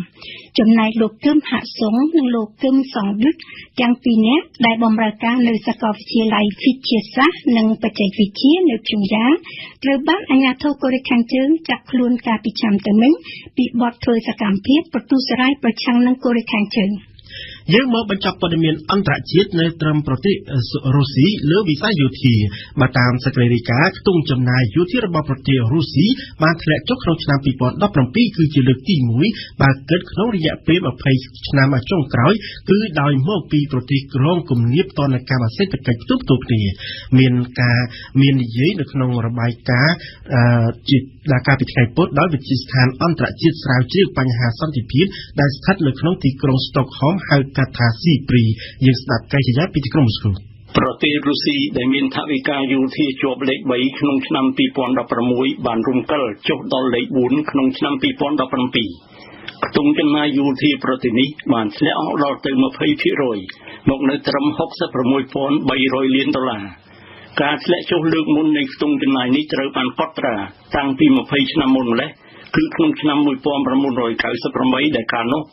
ចំណែកលោកគឹមហាក់សុងនិងលោកគឹមសងឌុចទាំងពីរនាក់ដែលបម្រើការនៅសាកលវិទ្យាល័យវិទ្យាសាស្ត្រនិងបច្ចេកវិទ្យានៅព្យុងយ៉ាងត្រូវបានអាជ្ញាធរកូរ៉េខាងជើងចាប់ខ្លួនកាលពីឆ្នាំទៅមិញពីបទធ្វើសកម្មភាពប្រទុសរាយប្រឆាំងនឹងកូរ៉េខាងជើងយើងមកបញ្ចប់ព័ត៌មានអន្តរជាតិនៅត្រឹមប្រទេសរុស្ស៊ីលើវិស័យយោធាបើតាមសេចក្តីរាយការណ៍ខ្ទង់ចំណាយយោធារបស់ប្រទេសរុស្ស៊ីបានធ្លាក់ចុះក្នុងឆ្នាំ2017គឺជាលើកទី1បើគិតក្នុងរយៈពេល20ឆ្នាំចុងក្រោយគឺដោយមកពីប្រទេសក្រងគំនាបទណ្ឌកម្មសេដ្ឋកិច្ចផ្ទុំគ្នាមាននិយាយនៅក្នុងរបាយការណ៍ជាការពីថ្ងៃពុធដោយវិទ្យាស្ថានអន្តរជាតិស្រាវជ្រាវបញ្ហាសន្តិភាពដែលស្ថិតនៅក្នុងទីក្រុងស្តុកហុលហៅកាត់ថាស៊ីព្រីយើងស្ដាប់កាយយាពីទីក្រុងមស្គូប្រទេសរុស្ស៊ីដែលមានថវិកាយោធាជាប់លេខ3ក្នុងឆ្នាំ2016បានរំកិលចុះដល់លេខ4ក្នុងឆ្នាំ2017ខ្ទង់ចំណាយយោធាប្រទេសនេះបានធ្លាក់អស់ដល់ទៅ 20% មកនៅត្រឹម $66,300 លានការធ្លាក់ចុះលើកមុននៃខ្ទង់ចំណាយនេះត្រូវបានកត់ត្រាតាំងពី20ឆ្នាំមុនម្លេះគឺក្នុងឆ្នាំ1998ដែលកាលនោះ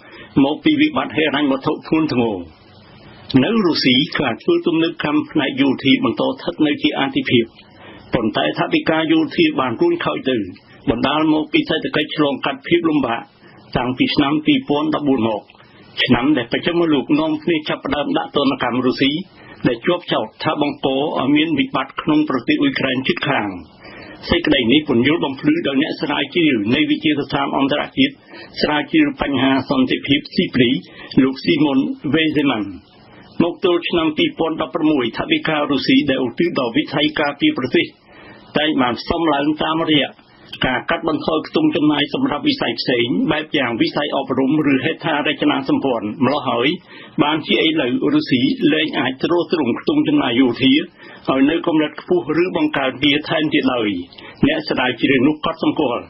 មកពីវិបត្តិហិរញ្ញវត្ថុធ្ងន់ធ្ងរនៅរុស្ស៊ីការធ្វើទំនើបកម្មផ្នែកយោធាបន្តស្ថិតនៅជាអាទិភាពប៉ុន្តែថវិកាយោធាបានរួញខូចទៅបណ្ដាលមកពីសេដ្ឋកិច្ចឆ្លងកាត់ភាពលំបាកតាំងពីឆ្នាំ2014មកឆ្នាំដែលប្រជាពលរដ្ឋនាំគ្នាចាប់ផ្ដើមដាក់ទណ្ឌកម្មរុស្ស៊ីដែលជាប់ចោទថាបង្កឲ្យមានវិបត្តិក្នុងប្រទេសអ៊ុយក្រែនជិតខាងសេចក្តីនេះពន្យល់បំភ្លឺដល់អ្នកស្រាវជ្រាវនៃវិទ្យាស្ថានអន្តរជាតិស្រាវជ្រាវបញ្ហាសន្តិភាពស៊ីព្រីលោកស៊ីមុនវេសេម៉ាន់មកទល់ឆ្នាំ2016ថវិការុស្ស៊ីដែលឧទ្ទិសដល់វិស័យការពារប្រទេសតែបានផ្សំឡើងតាមរយៈការកាត់បន្ថយខ្ទង់ចំណាយសម្រាប់វិស័យផ្សេងបែបយ៉ាងវិស័យអប់រំឬហេដ្ឋារចនាសម្ព័ន្ធម្ល៉េះហើយបានជាឥឡូវរុស្ស៊ីលែងអាចទ្រទ្រង់ខ្ទង់ចំណាយយោធាឲ្យនៅកម្រិតខ្ពស់ឬបង្កើនវាថែមទៀតឡើយអ្នកស្រាវជ្រាវនោះក៏សម្គាល់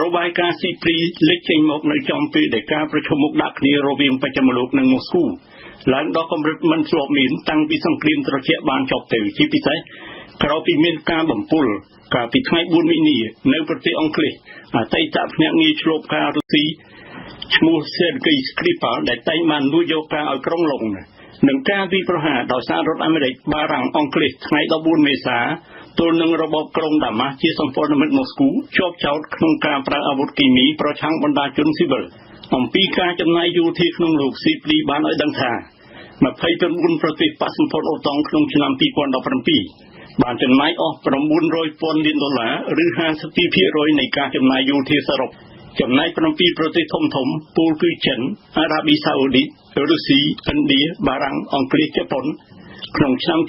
របាយការណ៍ស៊ីព្រីលេចចេញមកនៅចំពេលដែលការប្រជុំមុខដាក់គ្នារវាងបច្ចេកលោកនិងម៉ូស្គូឡើងដល់កម្រិតមិនធ្លាប់មានតាំងពីសង្គ្រាមត្រជាក់បានចប់ទៅជាពិសេសក្រោយពីមានការបំពុលកាលពីថ្ងៃ4មីនានៅប្រទេសអង់គ្លេសអតីតភ្នាក់ងារឆ្លូបការរុស្ស៊ីឈ្មោះ Sergei Skripal ដែលតែងបានលួចយកការឲ្យក្រុងឡុងនឹងការវាយប្រហារដោយសាររដ្ឋអាមេរិកបារាំងអង់គ្លេសថ្ងៃ14មេសាទល់នឹងរបបក្រុងដាម៉ាស់ជាសម្ព័ន្ធមិត្តម៉ូស្គូជាប់ចោទក្នុងការប្រើអាវុធគីមីប្រឆាំងបណ្ដាជនស៊ីវិលអំពីការចំណាយយោធាក្នុងលោកស៊ីព្រីបានឲ្យដឹងថា29ប្រទេសប៉ះសម្ព័ន្ធអូតុងក្នុងឆ្នាំ2017បានចំណាយអស់$900,000 លានឬ 52% នៃការចំណាយយោធាសរុបចំណែក7ប្រទេសធំពលគឺចិនអារ៉ាប៊ីសាអូឌីតរុស្ស៊ីឥណ្ឌាបារាំងអង់គ្លេសជប៉ុនក្នុងឆ្នាំ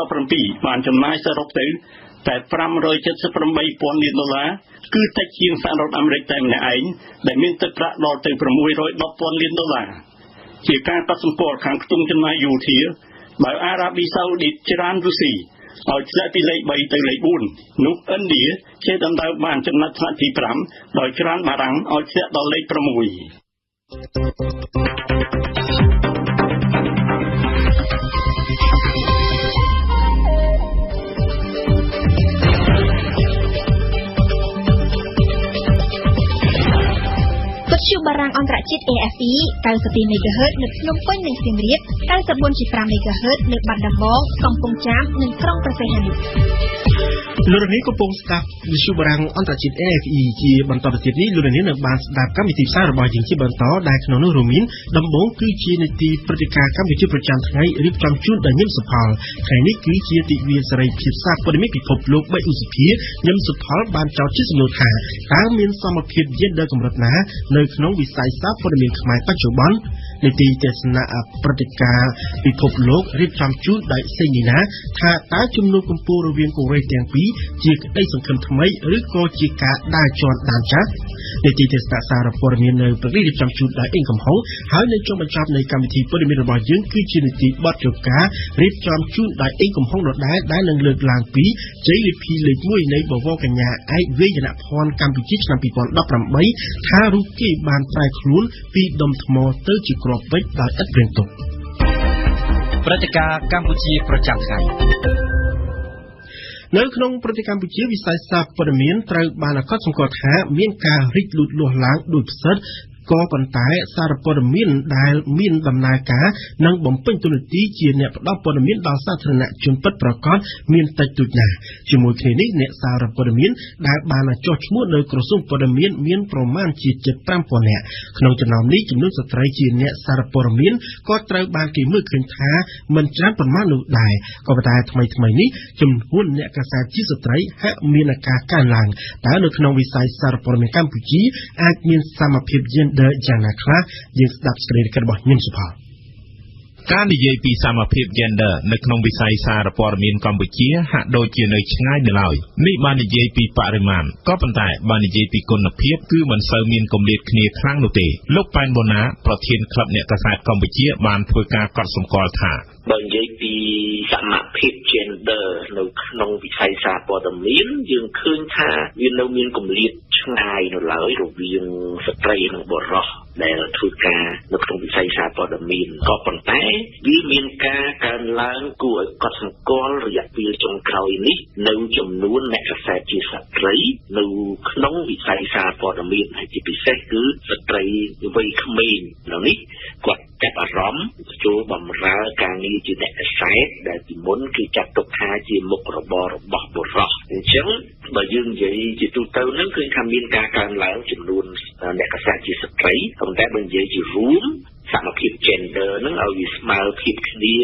2017បានចំណាយសរុបទៅតែ$578,000 លានគឺតិចជាងសហរដ្ឋអាមេរិកតែម្នាក់ឯងដែលមានទឹកប្រាក់ដល់ទៅ$610,000 លានជាការកត់សម្គាល់ខាងខ្ទង់ចំណាយយោធាបើអារ៉ាប៊ីសាអូឌីតច្រើនរុស្ស៊ីឲ្យធ្លាក់ពីលេខ3ទៅលេខ4នោះឥណ្ឌាជាដណ្ដើមបានចំណុចថ្នាក់ទី5ដោយច្រើនបារាំងឲ្យធ្លាក់ដល់លេខ6 ទ្យុបារាំងអន្តរជាតិ AFE 92 MHz នៅភ្នំពេញនិងសៀមរាប 94.5 MHz នៅបាត់ដំបងកំពង់ចាមនិងក្រុងព្រះសីហនុលោកនាងកំពុងស្ដាប់វិទ្យុបារាំងអន្តរជាតិ AFE ជាបន្តទៅទៀតនេះលោកនាងនៅបានស្ដាប់កម្មវិធីផ្សាយរបស់យើងជាបន្តដែលក្នុងនោះរួមមានដំបូងគឺជានីតិព្រឹត្តិការណ៍កម្ពុជាប្រចាំថ្ងៃរៀបចំជូនដោយញឹមសុផលថ្ងៃនេះគឺជាទិវាសេរីភាពសារព័ត៌មានពិភពលោក3ឧសភាញឹមសុផលបានចោទជាសំណួរថាតើមានសមភាព gender កម្រិតណានៅក្នុងវិស័យសារព័ត៌មានខ្មែរបច្ចុប្បន្ននីតិទេសនាព្រឹត្តិការណ៍ពិភពលោករៀបចំជូនដោយសេនីណាថាតើជំនួបកម្ពុជារវាងកូរ៉េទាំងពីរជាក្តីសង្ឃឹមថ្មីឬក៏ជាការដើរជាន់ដានចាស់នីតិទេសនាសារព័ត៌មាននៅប្រទេសរៀបចំជូនដោយអេងកំហុងហើយនៅចុងបញ្ចប់នៃកម្មវិធីព័ត៌មានរបស់យើងគឺជានីតិបទជការរៀបចំជូនដោយអេងកំហុងដដែលដែលនឹងលើកឡើងពីជ័យលាភីលេខ1នៃបវរកញ្ញាឯកវេយនភ័ណ្ឌកម្ពុជាឆ្នាំ2018ថារូបគេបានប្រែខ្លួនពីដុំថ្មទៅជាគ្រាប់ពេជ្រដោយឥតព្រៀងទុកព្រឹត្តិការណ៍កម្ពុជាប្រចាំថ្ងៃនៅក្នុងប្រទេសកម្ពុជាវិស័យសារព័ត៌មានត្រូវបានកត់សម្គាល់ថាមានការរីកលូតលាស់ឡើងដោយផ្សិតក៏ប៉ុន្តែសារព័ត៌មានដែលមានដំណើរការនិងបំពេញតួនាទីជាអ្នកផ្ដល់ព័ត៌មានដល់សាធារណជនពិតប្រាកដមានតិចតួចណាស់ជាមួយគ្នានេះអ្នកសារព័ត៌មានដែលបានចុះឈ្មោះនៅក្រសួងព័ត៌មានមានប្រមាណជា 75,000 នាក់ក្នុងចំណោមនេះចំនួនស្ត្រីជាអ្នកសារព័ត៌មានក៏ត្រូវបានគេមើលឃើញថាមិនច្រើនប៉ុន្មាននោះដែរក៏ប៉ុន្តែថ្មីនេះចំនួនអ្នកកាសែតជាស្ត្រីហាក់មានការកើនឡើងតើនៅក្នុងវិស័យសារព័ត៌មានកម្ពុជាអាចមានសមភាពយ៉ាងណាខ្លះយើងស្ដាប់សេចក្តីរបស់ញឹមសុផលការនិយាយពីសមភាព gender នៅក្នុងវិស័យសារព័ត៌មានកម្ពុជាហាក់ដូចជានៅឆ្ងាយនៅឡើយនេះបាននិយាយពីបរិមាណក៏ប៉ុន្តែបាននិយាយពីគុណភាពគឺមិនសូវមានគម្លាតគ្នាខ្លាំងនោះទេលោកប៉ែនបូណាប្រធានក្លឹបអ្នកកាសែតកម្ពុជាបានធ្វើការកត់សម្គាល់ថាបើនិយាយពីសមភាព gender នៅក្នុងវិស័យសារព័ត៌មានយើងឃើញថាវានៅមានគម្លាតឆ្ងាយនៅឡើយរវាងស្ត្រីនិងបុរសដែលធ្វើការនៅក្នុងវិស័យសារព័ត៌មានក៏ប៉ុន្តែវាមានការកើនឡើងគួរឲ្យកត់សម្គាល់រយៈពេលចុងក្រោយនេះនៅចំនួនអ្នកកាសែតជាស្ត្រីនៅក្នុងវិស័យសារព័ត៌មានហើយជាពិសេសគឺស្ត្រីវ័យក្មេងនៅនេះគាត់ចាប់អារម្មណ៍ចូលបម្រើការងារជាអ្នកកាសែតដែលពីមុនគេចាត់ទុកថាជាមុខរបររបស់បុរសអញ្ចឹងបើយើងនិយាយជាទូទៅហ្នឹងគឺថាមានការកើនឡើងចំនួនអ្នកកាសែតជាស្ត្រីប៉ុន្តែបើនិយាយជារួមសមភាព gender ហ្នឹងឲ្យវាស្មើភាពគ្នា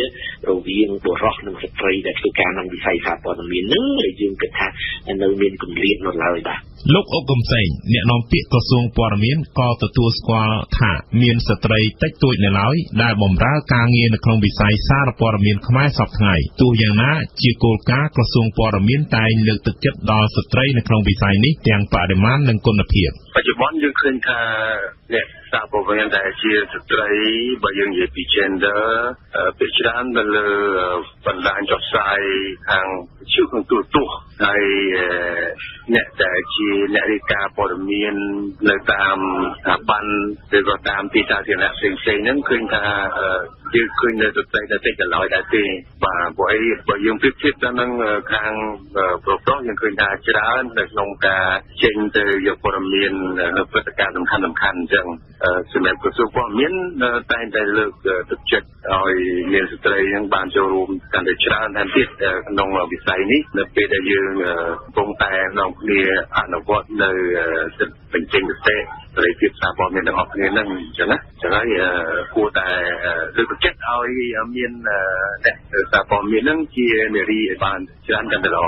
រវាងបុរសនិងស្ត្រីដែលធ្វើការក្នុងវិស័យសារព័ត៌មានហ្នឹងយើងគិតថានៅមានគម្លាតនៅឡើយបាទលោកអុកកំសែងអ្នកនាំពាក្យក្រសួងព័ត៌មានក៏ទទួលស្គាល់ថាមានស្ត្រីតិចតួចនៅឡើយដែលបម្រើការងារនៅក្នុងវិស័យសារព័ត៌មានខ្មែរសពថ្ងៃទោះយ៉ាងណាជាគោលការណ៍ក្រសួងព័ត៌មានតែងលើកទឹកចិត្តដល់ស្ត្រីនៅក្នុងវិស័យនេះទាំងបរិមាណនិងគុណភាពបច្ចុប្បន្នយើងឃើញថាអ្នកសារព័ត៌មានដែលជាស្ត្រីបើយើងនិយាយពី gender ភាគច្រើនទៅលើបណ្ដាញចុះផ្សាយខាងជួបទូរទស្សន៍ហើយអ្នកដែលជាអ្នករាយការណ៍ព័ត៌មាននៅតាមស្ថាប័នឬក៏តាមទីសាធារណៈផ្សេងៗហ្នឹងឃើញថាយើងឃើញនៅស្ត្រីតែតិចទៅឡើយដែរទេបាទព្រោះអីបើយើងប្រៀបធៀបទៅនឹងខាងប្រុសៗយើងឃើញថាច្រើននៅក្នុងការចេញទៅយកព័ត៌មាននៅព្រឹត្តិការណ៍សំខាន់ៗអញ្ចឹងសម្រាប់ក្រសួងព័ត៌មានតែងតែលើកទឹកចិត្តឲ្យមានស្ត្រីហ្នឹងបានចូលរួមកាន់តែច្រើនថែមទៀតក្នុងវិស័យនេះនៅពេលដែលយើងកំពុងតែនាំគ្នាអនុវត្តនៅសិទ្ធិបញ្ចេញមតិសេរីភាពសារព័ត៌មានទាំងអស់គ្នាហ្នឹងអញ្ចឹងហើយគួរតែលើកទឹកចិត្តឲ្យមានអ្នកសារព័ត៌មានហ្នឹងជានារីឲ្យបានច្រើនកាន់តែល្អ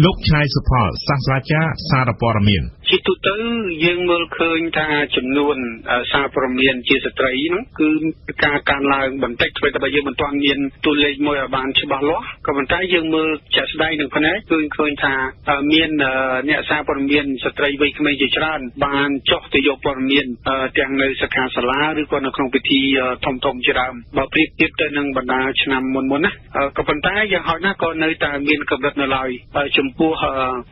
លោកឆាយសុផលសាស្ត្រាចារ្យសារព័ត៌មានជាទូទៅយើងមើលឃើញថាចំនួនសារព័ត៌មានជាស្ត្រីហ្នឹងគឺការកើនឡើងបន្តិចធ្វើតែបើយើងមិនទាន់មានតួលេខមួយឲ្យបានច្បាស់លាស់ក៏ប៉ុន្តែយើងមើលជាក់ស្ដែងនឹងភ្នែកគឺឃើញថាមានអ្នកសារព័ត៌មានស្ត្រីវ័យក្មេងជាច្រើនបានចុះទៅយកព័ត៌មានទាំងនៅសិក្ខាសាលាឬក៏នៅក្នុងពិធីធំៗជាដើមបើប្រៀបធៀបទៅនឹងបណ្ដាឆ្នាំមុនណាក៏ប៉ុន្តែយ៉ាងហោចណាស់ក៏នៅតែមានកម្រិតនៅឡើយ ចំពោះ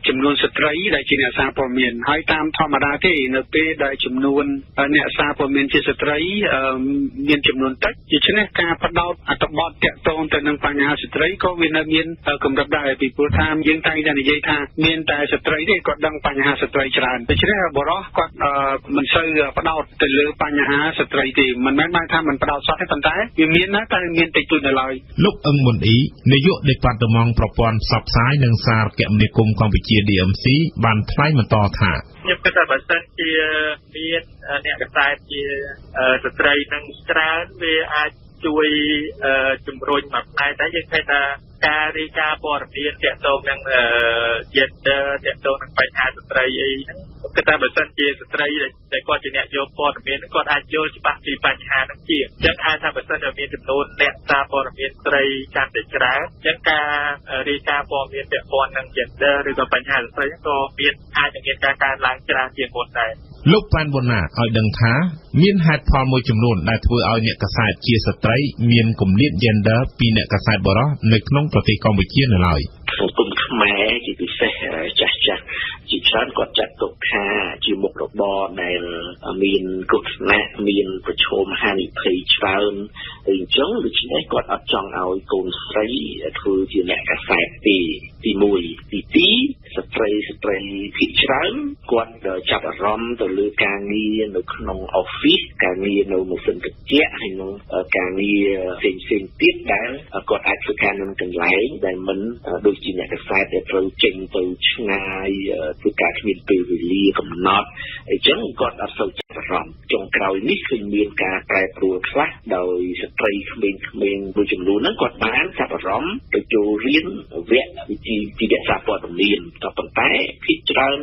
ចំនួនស្ត្រីដែលជាអ្នកសារព័ត៌មានហើយតាមធម្មតាទេនៅពេលដែលចំនួនអ្នកសារព័ត៌មានជាស្ត្រីមានចំនួនតិចដូច្នេះការផ្ដោតអត្ថបទទាក់ទងទៅនឹងបញ្ហាស្ត្រីក៏វានៅមានកម្រិតដែរពីព្រោះថាយើងតែងតែនិយាយថាមានតែស្ត្រីទេគាត់ដឹងបញ្ហាស្ត្រីច្រើនដូច្នេះបរិសុទ្ធគាត់មិនសូវផ្ដោតទៅលើបញ្ហាស្ត្រីទេមិនមែនបានថាមិនផ្ដោតសោះទេប៉ុន្តែវាមានណាតែមានតិចតួចនៅឡើយលោកអឹងមុនអ៊ីនាយកដេប៉ាតឺម៉ង់ប្រព័ន្ធផ្សព្វផ្សាយនិងសារគមនាគមន៍កម្ពុជា DMC បានថ្លែងបន្តថាខ្ញុំគិតថាបើសិនជាមានអ្នកកសែតជាស្ត្រីនឹងច្រើនវាអាចជួយជំរុញមួយផ្នែកដែរយើងឃើញថាការរាយការណ៍ព័ត៌មានទាក់ទងនឹង gender ទាក់ទងនឹងបញ្ហាស្ត្រីអីហ្នឹងគឺថាបើសិនជាស្ត្រីដែលគាត់ជាអ្នកយកព័ត៌មានគាត់អាចយល់ច្បាស់ពីបញ្ហាហ្នឹងជាអញ្ចឹងអាចថាបើសិនជាមានចំនួនអ្នកសារព័ត៌មានស្រីកាន់តែច្រើនអញ្ចឹងការរាយការណ៍ព័ត៌មានពាក់ព័ន្ធនឹង gender ឬក៏បញ្ហាស្ត្រីហ្នឹងក៏អាចនឹងមានការកើនឡើងច្រើនជាងមុនដែរលោកប៉ែនវណ្ណាឲ្យដឹងថាមានហេតុផលមួយចំនួនដែលធ្វើឲ្យអ្នកកសែតជាស្ត្រីមានគម្លាត gender ពីអ្នកកសែតបុរសនៅក្នុងប្រទេសកម្ពុជានៅឡើយសង្គមខ្មែរជាពិសេសចាស់ជាច្រើនគាត់ចាត់ទុកថាជាមុខរបរដែលមានគ្រោះថ្នាក់មានប្រឈមហានិភ័យច្រើនអញ្ចឹងដូច្នេះគាត់អត់ចង់ឲ្យកូនស្រីធ្វើជាអ្នកកសែតទេទី1ទី2ស្ត្រីភាគច្រើនគាត់ចាប់អារម្មណ៍ទៅលើការងារនៅក្នុង office ការងារនៅម៉ាស៊ីនត្រជាក់ហើយនឹងការងារផ្សេងទៀតដែលគាត់អាចធ្វើការនៅកន្លែងដែលមិនដូចជាអ្នកកសែតដែលត្រូវចេញទៅឆ្ងាយធ្វើការគ្មានពេលវេលាកំណត់អញ្ចឹងគាត់អត់សូវចាប់អារម្មណ៍ចុងក្រោយនេះឃើញមានការប្រែប្រួលខ្លះដោយស្ត្រីក្មេងៗមួយចំនួនហ្នឹងគាត់បានចាប់អារម្មណ៍ទៅចូលរៀនវគ្គវិជ្ជាសារព័ត៌មានក៏ប៉ុន្តែភាគច្រើន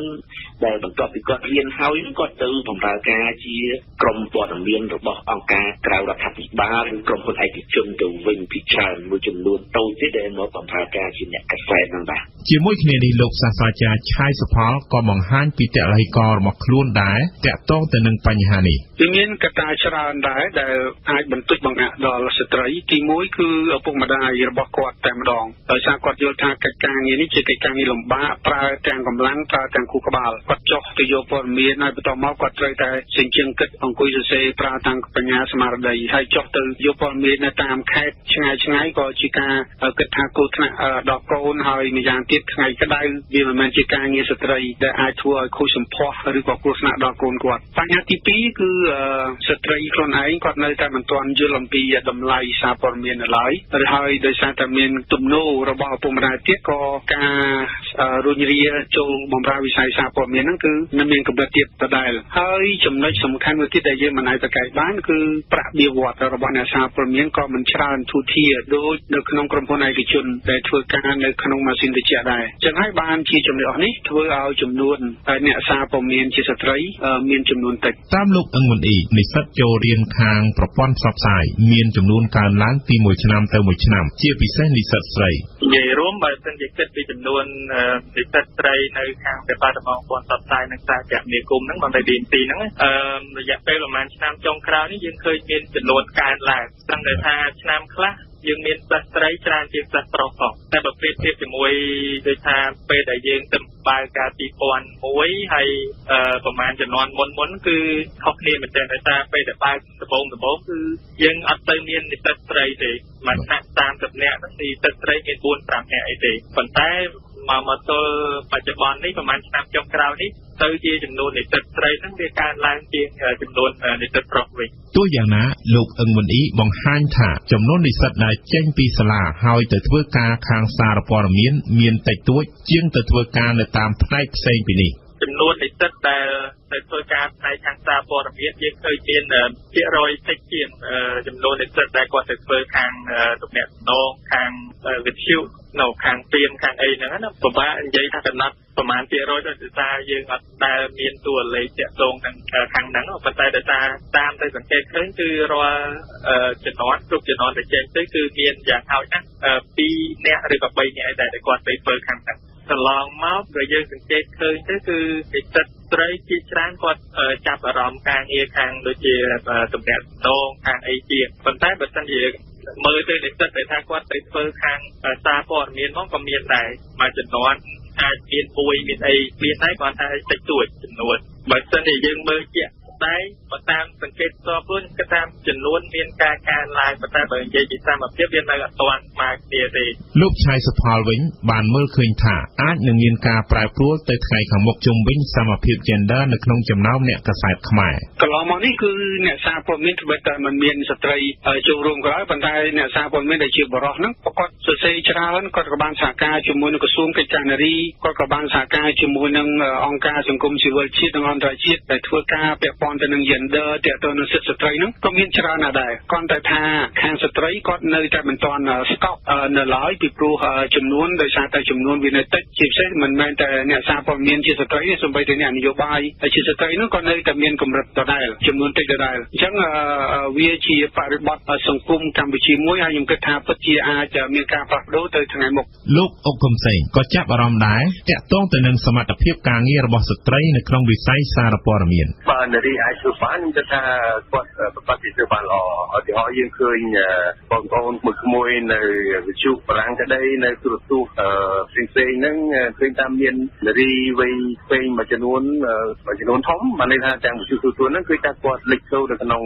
ដែលបន្ទាប់ពីគាត់រៀនហើយគាត់ទៅបម្រើការជាក្រុមព័ត៌មានរបស់អង្គការក្រៅរដ្ឋាភិបាលឬក្រុមហ៊ុនឯកជនទៅវិញភាគច្រើនមួយចំនួនតូចទេដែលមកបម្រើការជាអ្នកកសែតហ្នឹងបាទជាមួយគ្នានេះលោកសាស្ត្រាចារ្យឆៃសុផលក៏បង្ហាញពីតល័យកររបស់ខ្លួនដែរតាក់ទងទៅនឹងបញ្ហានេះវាមានកត្តាច្រើនដែរដែលអាចបន្ទុចបង្អាក់ដល់ស្ត្រីទី1គឺឪពុកម្ដាយរបស់គាត់តែម្ដងដោយសារគាត់យល់ថាកិច្ចការងារនេះជាកិច្ចការងារលំបាកប្រើទាំងកម្លាំងប្រើទាំងខួរក្បាលគាត់ចុះទៅយកព័ត៌មានហើយបន្ទាប់មកគាត់ត្រូវតែសេចក្ដីគិតអង្គុយសរសេរប្រើទាំងបញ្ញាស្មារតីហើយចុះទៅយកព័ត៌មាននៅតាមខេត្តឆ្ងាយក៏ជាការគិតថាគ្រោះថ្នាក់ដល់កូនហើយម្យ៉ាងទៀតថ្ងៃក្តៅវាមិនមែនជាការងារស្ត្រីដែលអាចធ្វើឲ្យខូចសម្ផស្សឬក៏គ្រោះថ្នាក់ដល់កូនគាត់បញ្ហាទី2គឺស្ត្រីខ្លួនឯងគាត់នៅតែមិនទាន់យល់អំពីតម្លៃសារព័ត៌មាននៅឡើយហើយដោយសារតែមានទំនោររបស់ឪពុកម្ដាយទៀតក៏ការរុញរាចូលបម្រើវិស័យសារព័ត៌មានហ្នឹងគឺនៅមានកម្រិតទៀតដដែលហើយចំណុចសំខាន់មួយទៀតដែលយើងមិនអាចប្រកែកបានគឺប្រាក់បៀវត្សរបស់អ្នកសារព័ត៌មានក៏មិនច្រើនធូរធារដូចនៅក្នុងក្រុមហ៊ុនឯកជនដែលធ្វើការនៅក្នុងម៉ាស៊ីនត្រជាក់ដែរចឹងហើយបានជាចំណុចនេះធ្វើឲ្យចំនួនអ្នកសារព័ត៌មានជាស្ត្រីមានចំនួនតិចតាមលោកអឹងមុនអ៊ីនិស្សិតចូលរៀនខាងប្រព័ន្ធផ្សព្វផ្សាយមានចំនួនកើនឡើងពីមួយឆ្នាំទៅមួយឆ្នាំជាពិសេសនិស្សិតស្រីនិយាយរួមបើសិនជាគិតពីចំនួននិស្សិតស្រីនៅខាងប្រព័ន្ធផ្សព្វផ្សាយនិងសារគមនាគមន៍ហ្នឹងបន្តពីទីហ្នឹងរយៈពេលប្រហែលឆ្នាំចុងក្រោយនេះយើងឃើញមានចំនួនកើនឡើងตั้งតែថាឆ្នាំខ្លះយើងមានសិស្សស្រីច្រើនជាងសិស្សប្រុសផងតែបើប្រៀបធៀបជាមួយដូចថាពេលដែលយើងទៅបើកកាល2001ហើយប្រហែលជំនាន់មុនគឺខុសគ្នាមែនទែនដោយសារពេលដែលបើកដំបូងគឺយើងអត់ទៅមាននិស្សិតស្រីទេមិនថា30នាក់និស្សិតស្រីមាន4-5នាក់អីទេប៉ុន្តែមកទល់បច្ចុប្បន្ននេះប្រហែលឆ្នាំចុងក្រោយនេះទៅជាចំនួននិស្សិតស្រីហ្នឹងវាកើនឡើងជាងចំនួននិស្សិតប្រុសវិញទោះយ៉ាងណាលោកអឹងមុនអ៊ីបង្ហាញថាចំនួននិស្សិតដែលចេញពីសាលាហើយទៅធ្វើការខាងសារព័ត៌មានតិចតួចជាងទៅធ្វើការនៅតាមផ្នែកផ្សេងពីនេះចំនួននិស្សិតដែលទៅធ្វើការផ្នែកខាងសារព័ត៌មានយើងឃើញមានភាគរយតិចជាងចំនួននិស្សិតដែលគាត់ទៅធ្វើខាងទំនាក់ទំនងខាងវិទ្យុនៅខាងពានខាងអីហ្នឹងណាពិបាកនិយាយថាកំណត់ប្រហែលភាគរយដោយសារយើងអត់ដែលមានតួលេខតាក់ទងនឹងខាងហ្នឹងប៉ុន្តែដោយសារតាមទៅសង្កេតឃើញគឺរាល់ជំនាន់គ្រប់ជំនាន់ដែលចេញទៅគឺមានយ៉ាងហោចណាស់2នាក់ឬក៏3នាក់ដែលគាត់ទៅធ្វើខាងហ្នឹងកន្លងមកក៏យើងសង្កេតឃើញទៅគឺនិស្សិតស្រីជាច្រើនគាត់ចាប់អារម្មណ៍ការងារខាងដូចជាទំនាក់ទំនងខាងអីជាប៉ុន្តែបើសិនជាមើលទៅនិស្សិតដែលថាគាត់ទៅធ្វើខាងសារព័ត៌មានមកក៏មានដែរមួយចំនួន អាចមានមួយមានអីមានតែគាត់ថាតិចតួចចំនួនបើសិនជាយើងមើលជាក់តែបើតាមសង្កេតផ្ទាល់ខ្លួនគឺតាមចំនួនមានការកើនឡើងប៉ុន្តែបើនិយាយពីសមភាពវានៅអត់ទាន់ស្មើគ្នាទេលោកឆៃសុផលវិញបានមើលឃើញថាអាចនឹងមានការប្រែប្រួលទៅថ្ងៃខាងមុខជុំវិញសមភាព gender នៅក្នុងចំណោមអ្នកកាសែតខ្មែរកន្លងមកនេះគឺអ្នកសារព័ត៌មានធ្វើតែមិនមានស្ត្រីចូលរួមក៏ដោយប៉ុន្តែអ្នកសារព័ត៌មានដែលជាបរិសុទ្ធហ្នឹងគាត់សរសេរច្រើនគាត់ក៏បានសហការជាមួយនឹងក្រសួងកិច្ចការនារីគាត់ក៏បានសហការជាមួយនឹងអង្គការសង្គមស៊ីវិលជាតិនិងអន្តរជាតិដែលធ្វើការពាក់ព័ន្ធទៅនឹង gender ទាក់ទងនឹងសិទ្ធិស្ត្រីហ្នឹងក៏មានច្រើនណាស់ដែរគ្រាន់តែថាខាងស្ត្រីគាត់នៅតែមិនទាន់ស្កប់នៅឡើយពីព្រោះចំនួនដោយសារតែចំនួនវានៅតិចជាពិសេសមិនមែនតែអ្នកសារព័ត៌មានជាស្ត្រីទេសូម្បីតែអ្នកនយោបាយជាស្ត្រីហ្នឹងក៏នៅតែមានកម្រិតដដែលចំនួនតិចដដែលអញ្ចឹងវាជាបរិបទសង្គមកម្ពុជាមួយហើយខ្ញុំគិតថាពិតជាអាចមានការផ្លាស់ប្ដូរទៅថ្ងៃមុខលោកអុកកំសែងក៏ចាប់អារម្មណ៍ដែរទាក់ទងទៅនឹងសមត្ថភាពការងាររបស់ស្ត្រីនៅក្នុងវិស័យសារព័ត៌មានបាទនារីអាចធ្វើបានខ្ញុំគិតថាគាត់ប្រកាសជាធ្វើបានល្អឧទាហរណ៍យើងឃើញបងប្អូនមួយនៅវិទ្យុបារាំងក្តីនៅទូរទស្សន៍ផ្សេងៗហ្នឹងឃើញថាមាននារីវ័យពេញមួយចំនួនធំបានន័យថាទាំងវិទ្យុទូរទស្សន៍ហ្នឹងគឺថាគាត់លេចធ្លោនៅក្នុង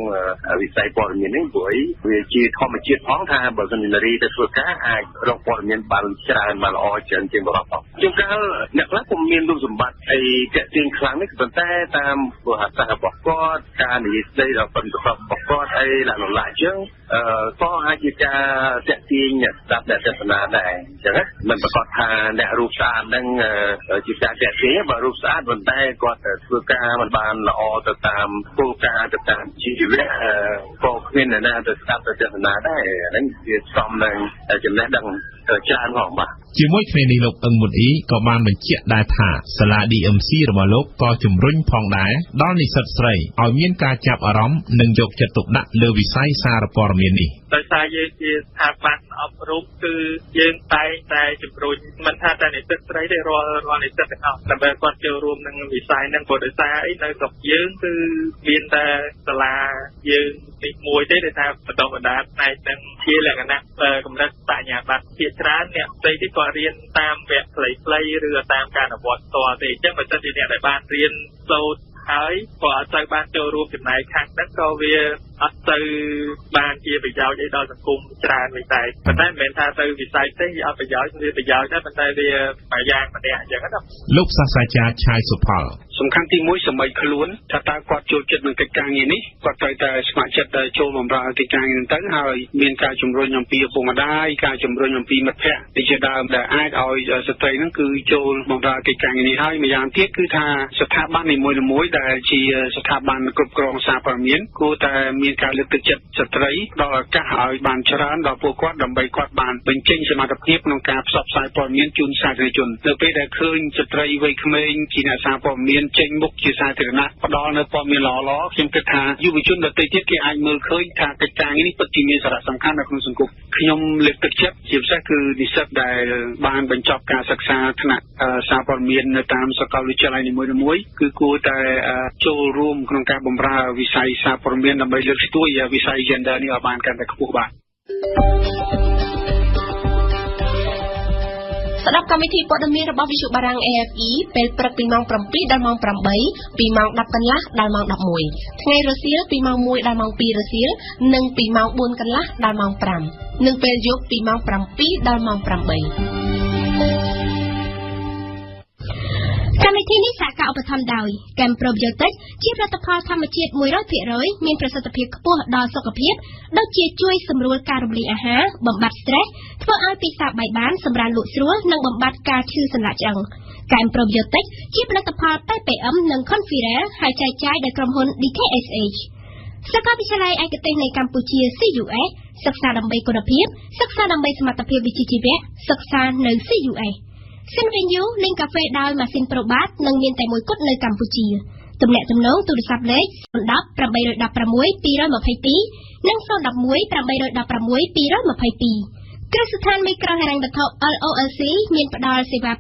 វិស័យព័ត៌មាននេះព្រោះវាជាធម្មជាតិផងថាបើសិននារីទៅធ្វើការអាចរកព័ត៌មានបានច្រើនបានល្អច្រើនជាងបរិបទជាងកាលអ្នកខ្លះពុំមានរូបសម្បត្តិអីតាក់ទាញខ្លាំងនេះប៉ុន្តែតាមប្រវត្តិសាស្ត្ររបស់គាត់ការនិយាយស្ដីដល់ប៉ុនប្រកបរបស់គាត់អីឡាក់អញ្ចឹងក៏អាចជាការតាក់ទាញអ្នកស្ដាប់អ្នកទស្សនាដែរអញ្ចឹងណាមិនប្រកាសថាអ្នករូបស្អាតហ្នឹងជាការតាក់ទាញបើរូបស្អាតប៉ុន្តែគាត់ធ្វើការមិនបានល្អទៅតាមគោលការណ៍ទៅតាមជីវៈក៏គ្មានអ្នកណាទៅស្ដាប់ទៅទស្សនាដែរហ្នឹងវាសំនឹងចំណេះដឹងច្រើនផងបាទជាមួយគ្នានេះលោកអឹងមុនអ៊ីក៏បានបញ្ជាក់ដែរថាសាលា DMC របស់លោកក៏ជំរុញផងដែរដល់និស្សិតស្រីឲ្យមានការចាប់អារម្មណ៍និងយកចិត្តទុកដាក់លើវិស័យសារព័ត៌មាននេះដោយសារយើងជាស្ថាប័នអប់រំគឺយើងតែងតែជំរុញមិនថាតែនិស្សិតស្រីទេរាល់និស្សិតទាំងអស់ដើម្បីគាត់ចូលរួមនឹងវិស័យហ្នឹងព្រោះដោយសារអីនៅស្រុកយើងគឺមានតែសាលាយើងទីមួយទេដែលថាបន្តបណ្ដាផ្នែកហ្នឹងជាលក្ខណៈកម្រិតបញ្ញាបត្រជាច្រើនអ្នកផ្សេងទៀតគាត់រៀនតាមវគ្គខ្លីៗឬតាមការអនុវត្តផ្ទាល់ទេអញ្ចឹងបើសិនជាអ្នកដែលបានរៀនសូត្រហើយក៏អត់ទៅបានចូលរួមចំណែកខាងហ្នឹងក៏វាអត់ទៅបានជាប្រយោជន៍អីដល់សង្គមច្រើនវិញតែប៉ុន្តែមិនមែនថាទៅវិស័យផ្សេងវាអត់ប្រយោជន៍វាប្រយោជន៍ដែរប៉ុន្តែវាមួយយ៉ាងម្នាក់អញ្ចឹងណាលោកសាស្ត្រាចារ្យឆៃសុផលសំខាន់ទី1សម័យខ្លួនថាតើគាត់ចូលចិត្តនឹងកិច្ចការងារនេះគាត់ត្រូវតែស្ម័គ្រចិត្តចូលបម្រើកិច្ចការងារហ្នឹងទៅហើយមានការជំរុញអំពីឪពុកម្ដាយការជំរុញអំពីមិត្តភ័ក្តិជាដើមដែលអាចឲ្យស្ត្រីហ្នឹងគឺចូលបម្រើកិច្ចការងារនេះហើយម្យ៉ាងទៀតគឺថាស្ថាប័ននីមួយៗដែលជាស្ថាប័នគ្រប់គ្រងសារព័ត៌មានគួរតែមានការលើកទឹកចិត្តស្ត្រីដល់ឱកាសឲ្យបានច្រើនដល់ពួកគាត់ដើម្បីគាត់បានបញ្ចេញសមត្ថភាពក្នុងការផ្សព្វផ្សាយព័ត៌មានជូនសាធារណជននៅពេលដែលឃើញស្ត្រីវ័យក្មេងជាអ្នកសារព័ត៌មានចេញមុខជាសាធារណៈផ្ដល់នៅព័ត៌មានល្អៗខ្ញុំគិតថាយុវជនដទៃទៀតគេអាចមើលឃើញថាកិច្ចការងារនេះពិតជាមានសារៈសំខាន់នៅក្នុងសង្គមខ្ញុំលើកទឹកចិត្តជាពិសេសគឺនិស្សិតដែលបានបញ្ចប់ការសិក្សាថ្នាក់សារព័ត៌មាននៅតាមសាកលវិទ្យាល័យនីមួយៗគឺគួរតែចូលរួមក្នុងការបម្រើវិស័យសារព័ត៌មានដើម្បីលើកស្ទួយវិស័យ gender នេះឲ្យបានកាន់តែខ្ពស់បាទស្ដាប់កម្មវិធីព័ត៌មានរបស់វិទ្យុបារាំង AFE ពេលព្រឹកពីម៉ោង 7 ដល់ម៉ោង 8 ពីម៉ោង 10 កន្លះដល់ម៉ោង 11 ថ្ងៃរសៀលពីម៉ោង 1 ដល់ម៉ោង 2 រសៀលនិងពីម៉ោង 4 កន្លះដល់ម៉ោង 5 និងពេលយប់ពីម៉ោង 7 ដល់ម៉ោង 8កម្មវិធីនេះសហការឧបត្ថម្ភដោយកម្មប្រូបយ៉ូទិកជាផលិតផលធម្មជាតិ 100% មានប្រសិទ្ធភាពខ្ពស់ដល់សុខភាពដូចជាជួយសម្រួលការរំលាយអាហារបំបាត់ stress ធ្វើឲ្យពិសាបាយបានសម្រានលក់ស្រួលនិងបំបាត់ការឈឺសន្លាក់ឆ្អឹងកម្មប្រូបយ៉ូទិកជាផលិតផល PPM និង Conferel ហើយចែកចាយដោយក្រុមហ៊ុន DKSH សាកលវិទ្យាល័យឯកទេសនៃកម្ពុជា CUS សិក្សាដើម្បីគុណភាពសិក្សាដើម្បីសមត្ថភាពវិជ្ជាជីវៈសិក្សានៅ CUS Sinvenue លេងកាហ្វេដោយម៉ាស៊ីនប្រូបាតនិងមានតែមួយគត់នៅកម្ពុជាទំនាក់ទំនងទូរស័ព្ទលេខ010 816 222និង011 816 222គ្រឹះស្ថានមីក្រូហិរញ្ញវត្ថុ LOLC មានផ្ដល់សេវា